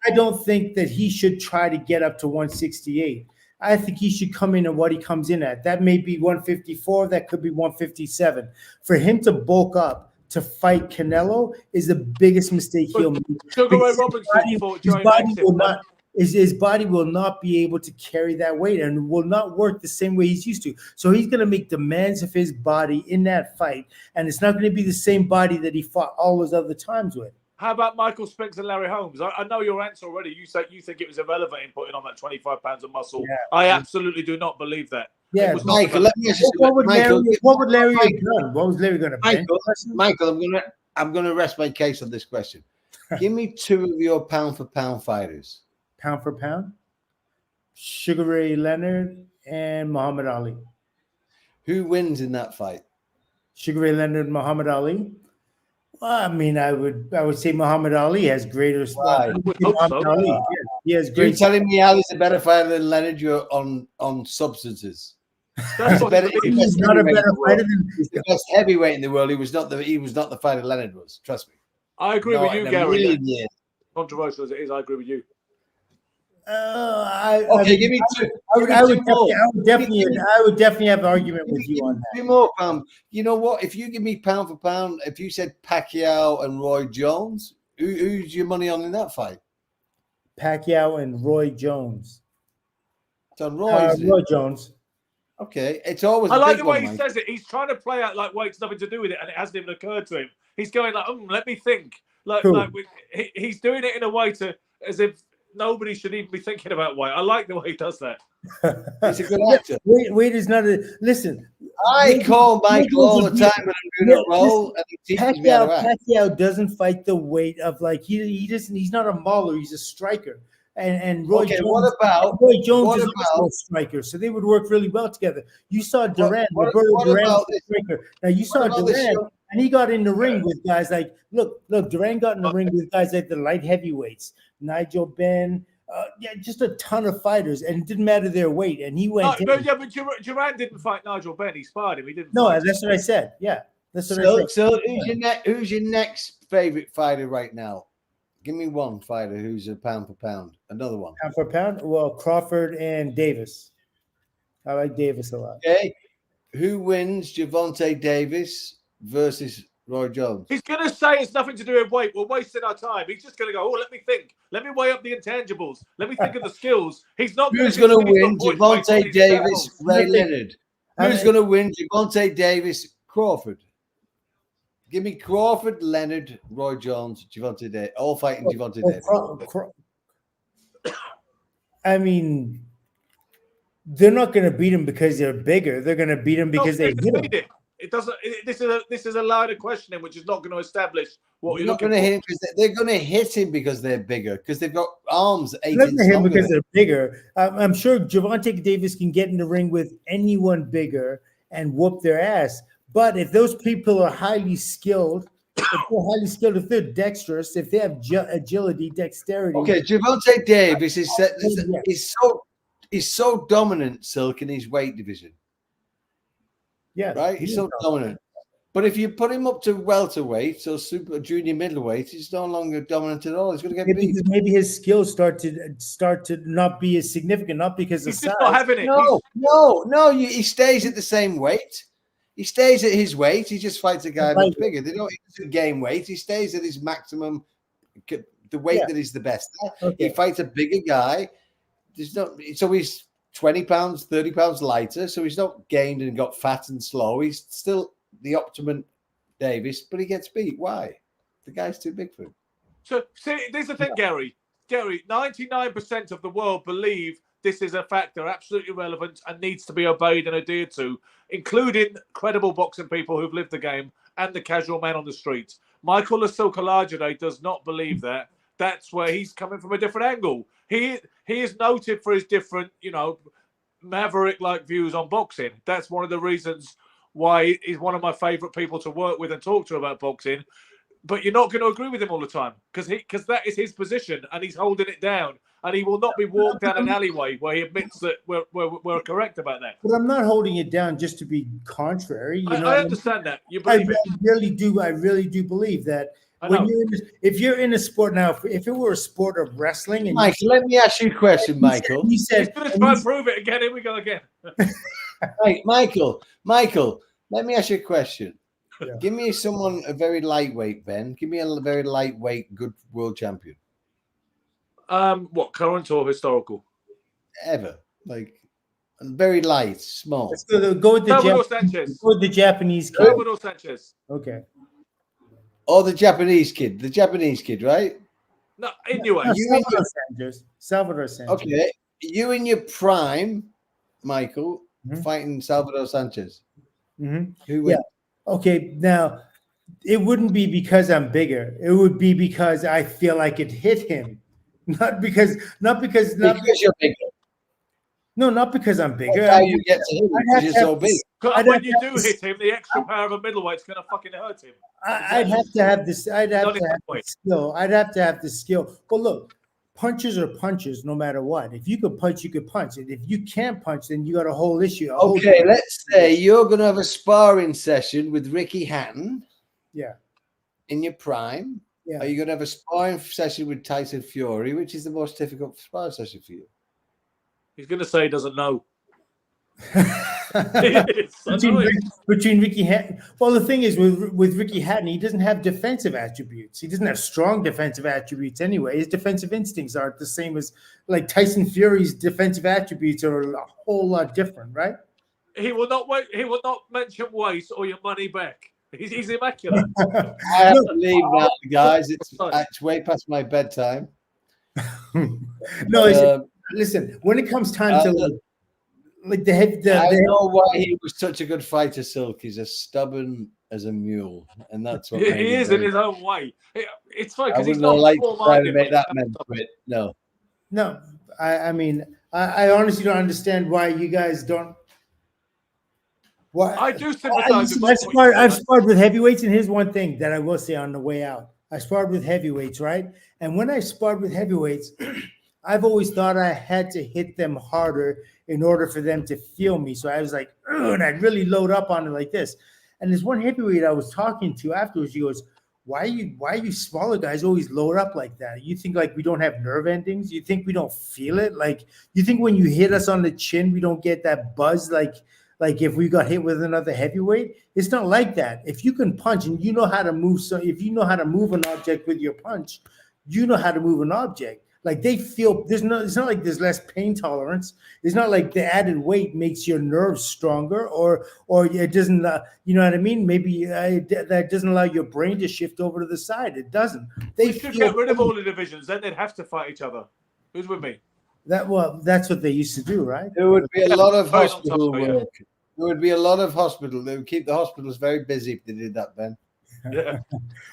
I don't think that he should try to get up to 168. I think he should come in at what he comes in at. That may be 154. That could be 157. For him to bulk up to fight Canelo is the biggest mistake he'll make. Sugar Ray Robinson fought Joey Maxim. His body will not be able to carry that weight and will not work the same way he's used to. So he's going to make demands of his body in that fight, and it's not going to be the same body that he fought all those other times with. How about Michael Spinks and Larry Holmes? I know your answer already. You said you think it was irrelevant in putting on that 25 pounds of muscle. Yeah. I absolutely do not believe that. Yeah, Michael, let me ask you, what would Larry have done? What was Larry going to do? Michael, I'm going to rest my case on this question. Give me two of your pound for pound fighters. Pound for pound? Sugar Ray Leonard and Muhammad Ali. Who wins in that fight? Sugar Ray Leonard and Muhammad Ali. Well, I mean, I would say Muhammad Ali has greater. He has great. You're telling me Ali's a better fighter than Leonard? You're on substances. That's he's not a better fighter than he's the best heavyweight in the world. He was not the fighter Leonard was. Trust me. I agree with you, Gary. Controversial as it is, I agree with you. Give me two. I would definitely have an argument with you on that. Two more, you know what? If you give me pound for pound, if you said Pacquiao and Roy Jones, who's your money on in that fight? Pacquiao and Roy Jones. It's on Roy Jones. Okay, it's always. I like the way he says it. He's trying to play out like weight's nothing to do with it, and it hasn't even occurred to him. He's going like, let me think. He's doing it in a way as if nobody should even be thinking about weight. I like the way he does that. He's a good actor. Weight is not a listen. I call Michael all the time when I'm doing a role. Pacquiao doesn't fight the weight of he's not a mauler. He's a striker. and Roy Okay, Jones. what Roy Jones is about- also a striker, so they would work really well together. You saw Duran, what Roberto Duran about was a striker. Now you saw about this Duran, show? and he got in the ring with guys like look, Duran got in the ring with guys like the light heavyweights, Nigel Benn, just a ton of fighters, and it didn't matter their weight. And he went. But Duran didn't fight Nigel Benn. He sparred him. He didn't. No, fight that's what I said. Yeah, that's what I said. So who's your next favorite fighter right now? Give me one fighter who's a pound for pound. Another one. Pound for pound. Well, Crawford and Davis. I like Davis a lot. Okay. Who wins Gervonta Davis versus Roy Jones? He's going to say it's nothing to do with weight. We're wasting our time. He's just going to go, let me think. Let me weigh up the intangibles. Let me think of the skills. He's not. Who's going to win Gervonta Davis, Ray Leonard? Who's going to win Gervonta Davis, Crawford? Give me Crawford, Leonard, Roy Jones, Gervonta Davis, all fighting Gervonta Davis. I mean, they're not going to beat him because they're bigger. They're going to beat him because they hit him. It doesn't. This is a line of questioning, which is not going to establish what you're looking for. They're going to hit him because they're bigger, because they've got arms 8 They're inches him longer. because they're bigger. I'm sure Gervonta Davis can get in the ring with anyone bigger and whoop their ass. But if those people are highly skilled, if they're dexterous, if they have agility, dexterity. Okay, Gervonta Davis is so dominant, Silk, in his weight division. Yeah, right. He's so dominant. But if you put him up to welterweight, so super junior middleweight, he's no longer dominant at all. He's going to get beat. Maybe his skills start to not be as significant, not because of size. Not having it. No. He stays at the same weight. He stays at his weight. He just fights a guy much bigger. He doesn't gain weight. He stays at his maximum, the weight that is the best. Okay. He fights a bigger guy. So he's 20 pounds, 30 pounds lighter. So he's not gained and got fat and slow. He's still the optimum Davis, but he gets beat. Why? The guy's too big for him. So see, there's the thing, Gary. 99% of the world believe this is a factor absolutely relevant and needs to be obeyed and adhered to, including credible boxing people who've lived the game and the casual man on the street. Michael Asilkalajide does not believe that. That's where he's coming from a different angle. He is noted for his different, maverick-like views on boxing. That's one of the reasons why he's one of my favorite people to work with and talk to about boxing. But you're not going to agree with him all the time because that is his position and he's holding it down. And he will not be walked down an alleyway where he admits that we're correct about that. But I'm not holding it down just to be contrary. I understand that. You believe I really do believe that. If you're in a sport now, if it were a sport of wrestling, and Michael, let me ask you a question, Michael. He said, he's going to try and prove it again. Here we go again. Right, Michael, let me ask you a question. Yeah. Give me someone a very lightweight, Ben. Give me a very lightweight, good world champion. What, current or historical? Ever. Like very light, small. Let's go with the Japanese kid. Salvador Sanchez. Okay. Oh, the Japanese kid, right? No, anyway. Salvador Sanchez. Okay. You in your prime, Michael, fighting Salvador Sanchez. Mm-hmm. Who wins? Yeah. Okay, now it wouldn't be because I'm bigger. It would be because I feel like it hit him. Not because you're bigger. No, not because I'm bigger. That's how you get to him because you're so big. When you do hit him, the extra power of a middleweight's going to fucking hurt him. I'd have to have this. I'd have to have the skill. I'd have to have the skill. But look, punches are punches no matter what. If you could punch, you could punch. And if you can't punch, then you got a whole issue. Okay, let's say you're going to have a sparring session with Ricky Hatton. Yeah. In your prime. Yeah. Are you going to have a sparring session with Tyson Fury, which is the most difficult sparring session for you? He's going to say he doesn't know. between Ricky Hatton. Well, the thing is with Ricky Hatton, he doesn't have defensive attributes. He doesn't have strong defensive attributes anyway. His defensive instincts aren't the same as like Tyson Fury's defensive attributes are a whole lot different, right? He will not mention weight or your money back. He's immaculate. I have to leave now, guys. It's way past my bedtime. No, listen. When it comes time to I know why he was such a good fighter, Silk. He's as stubborn as a mule, and that's what he is in his own way. It's funny I because he's wouldn't not like to try to make that man quit. No. No, I mean, I honestly don't understand why you guys don't. Why? I do sympathise with Listen, most of what you're I've saying. sparred with heavyweights, and here's one thing that I will say on the way out. I sparred with heavyweights, right? And when I sparred with heavyweights, I've always thought I had to hit them harder in order for them to feel me. So I was like, "Ugh," and I'd really load up on it like this. And there's one heavyweight I was talking to afterwards. He goes, why you smaller guys always load up like that? You think like we don't have nerve endings? You think we don't feel it? Like you think when you hit us on the chin, we don't get that buzz like if we got hit with another heavyweight? It's not like that. If you can punch and you know how to move, so if you know how to move an object with your punch, you know how to move an object. Like they feel it's not like there's less pain tolerance. It's not like the added weight makes your nerves stronger or it doesn't, you know what I mean? Maybe that doesn't allow your brain to shift over to the side. It doesn't. They We should feel get rid of all the divisions. Then they'd have to fight each other. Who's with me? that's what they used to do, right? There would be a lot of Very long hospital time ago, yeah. work. There would be a lot of hospital. They would keep the hospitals very busy if they did that, Ben. Yeah.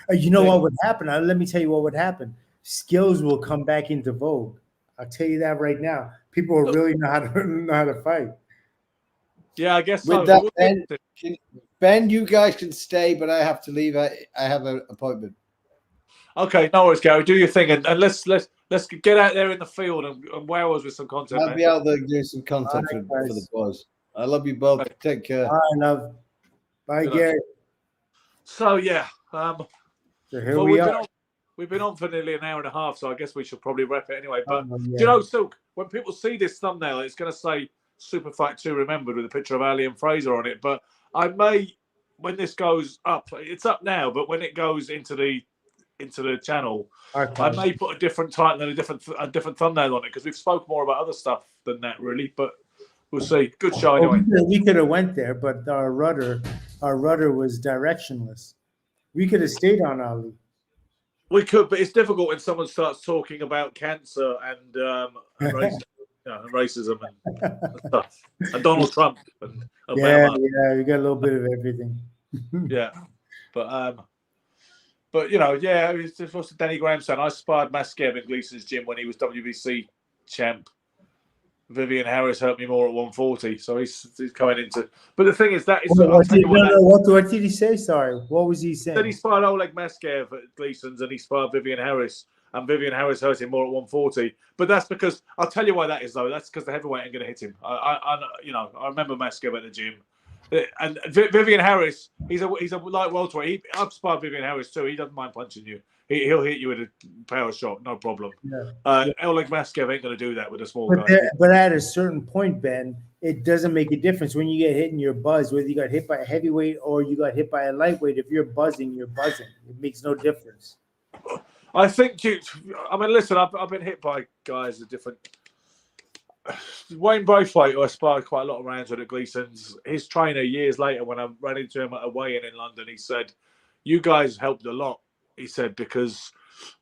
You know Yeah. what would happen? Let me tell you what would happen. Skills will come back into vogue. I'll tell you that right now. People will really know how to fight. Yeah, I guess With so. that, Ben, you guys can stay, but I have to leave. I have an appointment. Okay, no worries, Gary. Do your thing, and let's get out there in the field and wow us with some content. I'll Man. be out there doing some content All right, for the guys. boys. I love you both. Right. Take care. All right, love. Bye, Good luck. Gary. So yeah, So here well, we are. we've been on for nearly an hour and a half, so I guess we should probably wrap it anyway. But Oh, do yeah. you know, Silk, when people see this thumbnail, it's going to say Superfight 2 Remembered with a picture of Ali and Frazier on it. But I may, when this goes up, it's up now, but when it goes into the channel, I may put a different title and a different thumbnail on it because we've spoken more about other stuff than that, really. But we'll see. Good show Well, anyway. we could have went there, but our rudder was directionless. We could have stayed on Ali. We could, but it's difficult when someone starts talking about cancer and racism and stuff, and Donald Trump and Yeah, Obama. yeah, we got a little bit of everything. Yeah, but you know, yeah, it's just what's Danny Graham saying. I sparred Maskev in Gleason's gym when he was WBC champ. Vivian Harris hurt me more at 140, so he's coming into. But the thing is, that is. What did he say? Sorry, what was he saying? Then he sparred Oleg Maskev at Gleason's, and he sparred Vivian Harris, and Vivian Harris hurt him more at 140. But that's because I'll tell you why that is though. That's because the heavyweight ain't going to hit him. I remember Maskev at the gym, and Vivian Harris, he's a light welterweight. I've sparred Vivian Harris too. He doesn't mind punching you. He'll hit you with a power shot, no problem. Yeah. Oleg Maskev ain't going to do that with a small guy. But at a certain point, Ben, it doesn't make a difference when you get hit in your buzz, whether you got hit by a heavyweight or you got hit by a lightweight. If you're buzzing, you're buzzing. It makes no difference. I think listen, I've been hit by guys at different. Wayne Braithwaite, who I sparred quite a lot of rounds with at Gleason's, his trainer years later, when I ran into him at a weigh-in in London, he said, "You guys helped a lot." He said, because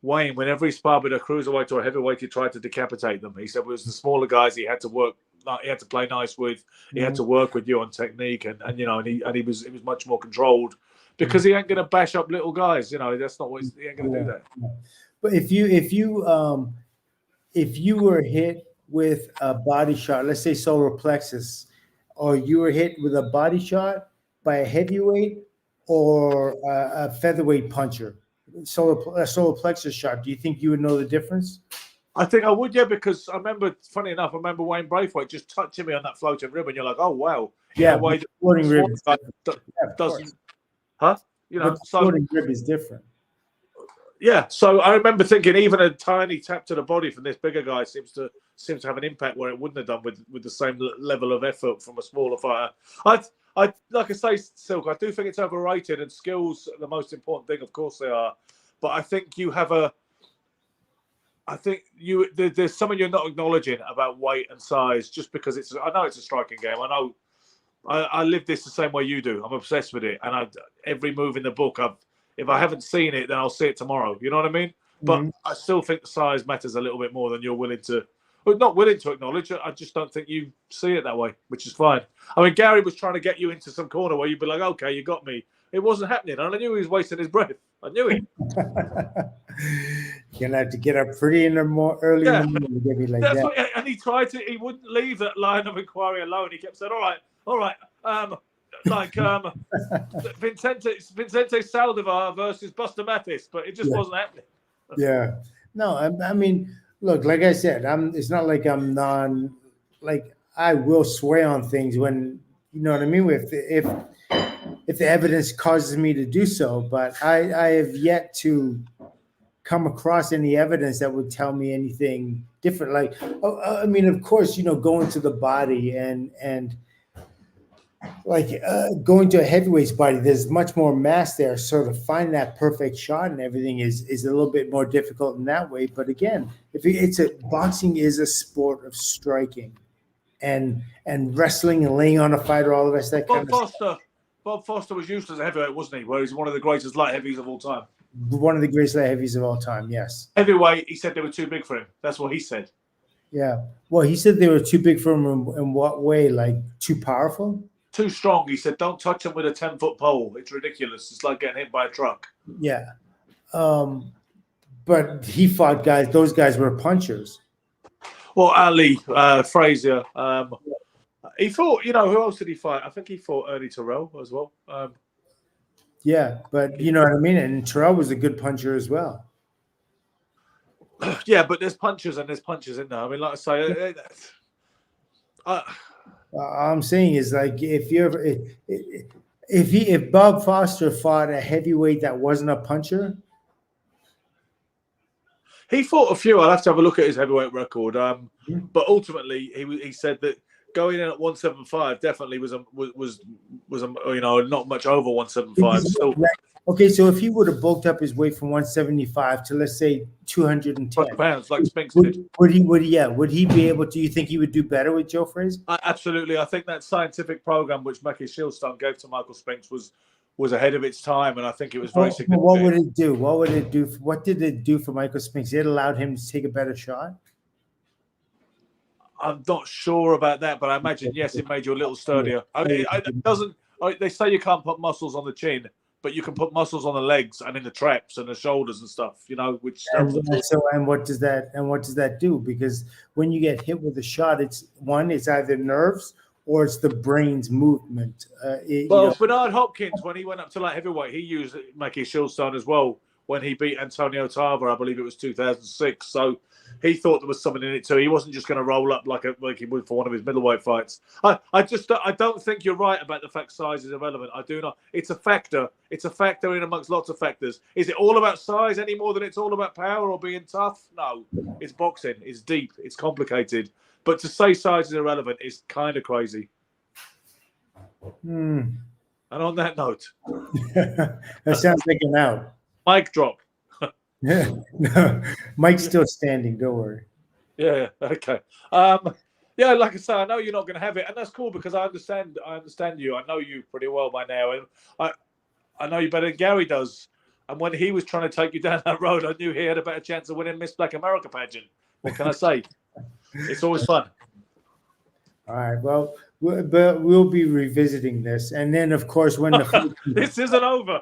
Wayne, whenever he sparred with a cruiserweight or a heavyweight, he tried to decapitate them. He said it was the smaller guys he had to work, he had to play nice with, he had to work with you on technique, and he was much more controlled because he ain't going to bash up little guys. You know, that's not what he ain't going to do that. But if you were hit with a body shot, let's say solar plexus, or you were hit with a body shot by a heavyweight or a featherweight puncher, solar plexus shot, do you think you would know the difference? I think I would, yeah, because I remember, funny enough, Wayne Braithwaite just touching me on that floating rib, and you're like, oh, wow. Yeah, way floating rib doesn't, huh? You know, so floating rib is different. Yeah, so I remember thinking even a tiny tap to the body from this bigger guy seems to have an impact where it wouldn't have done with the same level of effort from a smaller fighter. I like I say, Silk, I do think it's overrated, and skills are the most important thing. Of course they are, but I think you have there's something you're not acknowledging about weight and size just because I know it's a striking game. I know I live this the same way you do. I'm obsessed with it, and every move in the book if I haven't seen it, then I'll see it tomorrow. You know what I mean? But I still think the size matters a little bit more than you're willing to, or not willing to acknowledge. I just don't think you see it that way, which is fine. I mean, Gary was trying to get you into some corner where you'd be like, okay, you got me. It wasn't happening, and I knew he was wasting his breath. I knew it. You're gonna have to get up pretty in the early in the morning to get me like That's that. what, and he tried to. He wouldn't leave that line of inquiry alone. He kept saying, "All right, Vincente Saldivar versus Buster Mathis," but it just wasn't happening. Yeah. No, I mean, look, like I said, it's not like I'm like I will sway on things when, you know what I mean? If the evidence causes me to do so, but I have yet to come across any evidence that would tell me anything different. Like, I mean, of course, going to the body and like going to a heavyweight's body, there's much more mass there. So to find that perfect shot and everything is a little bit more difficult in that way. But again, boxing is a sport of striking and wrestling and laying on a fighter, all the rest of that kind of stuff. Bob Foster was used as a heavyweight, wasn't he? Where he's one of the greatest light heavies of all time. One of the greatest light heavies of all time, yes. Heavyweight, he said they were too big for him. That's what he said. Yeah. Well, he said they were too big for him in what way? Like too powerful? Too strong. He said, don't touch him with a 10-foot pole. It's ridiculous. It's like getting hit by a truck. Yeah. But he fought guys. Those guys were punchers. Well, Ali, Frazier. He fought, who else did he fight? I think he fought Ernie Terrell as well. Yeah, but you know what I mean? And Terrell was a good puncher as well. Yeah, but there's punches and there's punches in there. I mean, like I say, all I'm saying is like if Bob Foster fought a heavyweight that wasn't a puncher, he fought a few. I'll have to have a look at his heavyweight record. But ultimately, he said that going in at 175 definitely was not much over 175. So, okay, so if he would have bulked up his weight from 175 to let's say 210 pounds, like Spinks did, would he be able to? Do you think he would do better with Joe Frazier? Absolutely. I think that scientific program which Mackie Shieldstone gave to Michael Spinks was ahead of its time, and I think it was very significant. What would it do? What did it do for Michael Spinks? It allowed him to take a better shot. I'm not sure about that, but I imagine yes, it made you a little sturdier. They say you can't put muscles on the chin, but you can put muscles on the legs and in the traps and the shoulders and stuff. Which and what does that do? Because when you get hit with a shot, it's either nerves or it's the brain's movement. Bernard Hopkins, when he went up to light heavyweight, he used Mackie Shieldstone as well when he beat Antonio Tarver. I believe it was 2006. So he thought there was something in it too. He wasn't just going to roll up like he would for one of his middleweight fights. I don't think you're right about the fact size is irrelevant. I do not. It's a factor. It's a factor in amongst lots of factors. Is it all about size any more than it's all about power or being tough? No. It's boxing. It's deep. It's complicated. But to say size is irrelevant is kind of crazy. And on that note, that sounds like an out. Mic drop. No, Mike's still standing. Don't worry. Yeah. Okay. Yeah, like I say, I know you're not going to have it, and that's cool because I understand you. I know you pretty well by now, and I know you better than Gary does. And when he was trying to take you down that road, I knew he had a better chance of winning Miss Black America pageant. What can I say? It's always fun. All right. Well, we'll be revisiting this, and then of course when the this isn't over.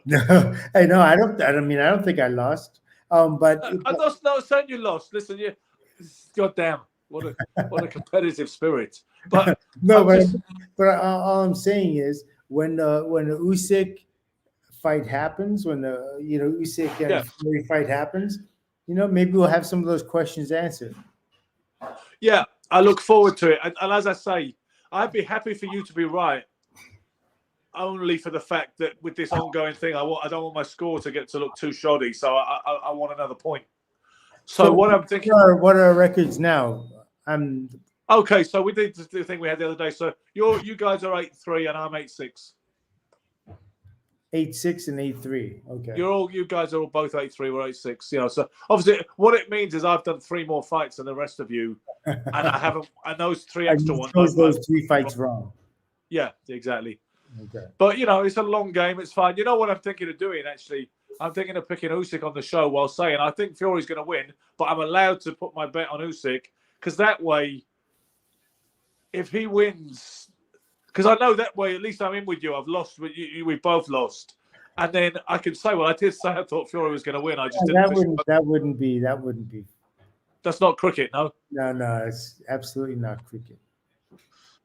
No, I know. I don't think I lost. But I'm not saying you lost. Listen, goddamn, what a competitive spirit. But no, but all I'm saying is when the Usyk fight happens, when the Usyk and Fury fight happens, maybe we'll have some of those questions answered. Yeah, I look forward to it. And as I say, I'd be happy for you to be right. Only for the fact that with this ongoing thing, I don't want my score to look too shoddy. So I want another point. So what I'm thinking. What are our records now? Okay. So we did the thing we had the other day. So you guys are 8-3 and I'm 8-6. 8-6 and 8-3. Okay. You guys are all both 8-3. We're 8-6. So obviously, what it means is I've done 3 more fights than the rest of you, and I haven't. And those 3 extra ones. Those 3 fights wrong. Yeah, exactly. Okay. But it's a long game. It's fine. You know what I'm thinking of doing? Actually, I'm thinking of picking Usyk on the show while saying I think Fury's going to win, but I'm allowed to put my bet on Usyk because that way, if he wins, Because I know that way, at least I'm in with you. I've lost, we both lost. And then I can say, well, I did say I thought Fury was going to win. I just didn't. That wouldn't be. That's not cricket, no? No, it's absolutely not cricket.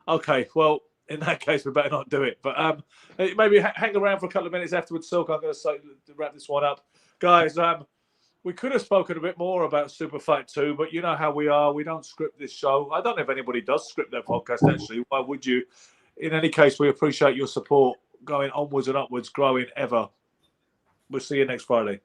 Okay, well, in that case, we better not do it. But maybe hang around for a couple of minutes afterwards, Silk. I'm going to wrap this one up. Guys, we could have spoken a bit more about Superfight 2, but you know how we are. We don't script this show. I don't know if anybody does script their podcast, actually. Why would you? In any case, we appreciate your support going onwards and upwards, growing ever. We'll see you next Friday.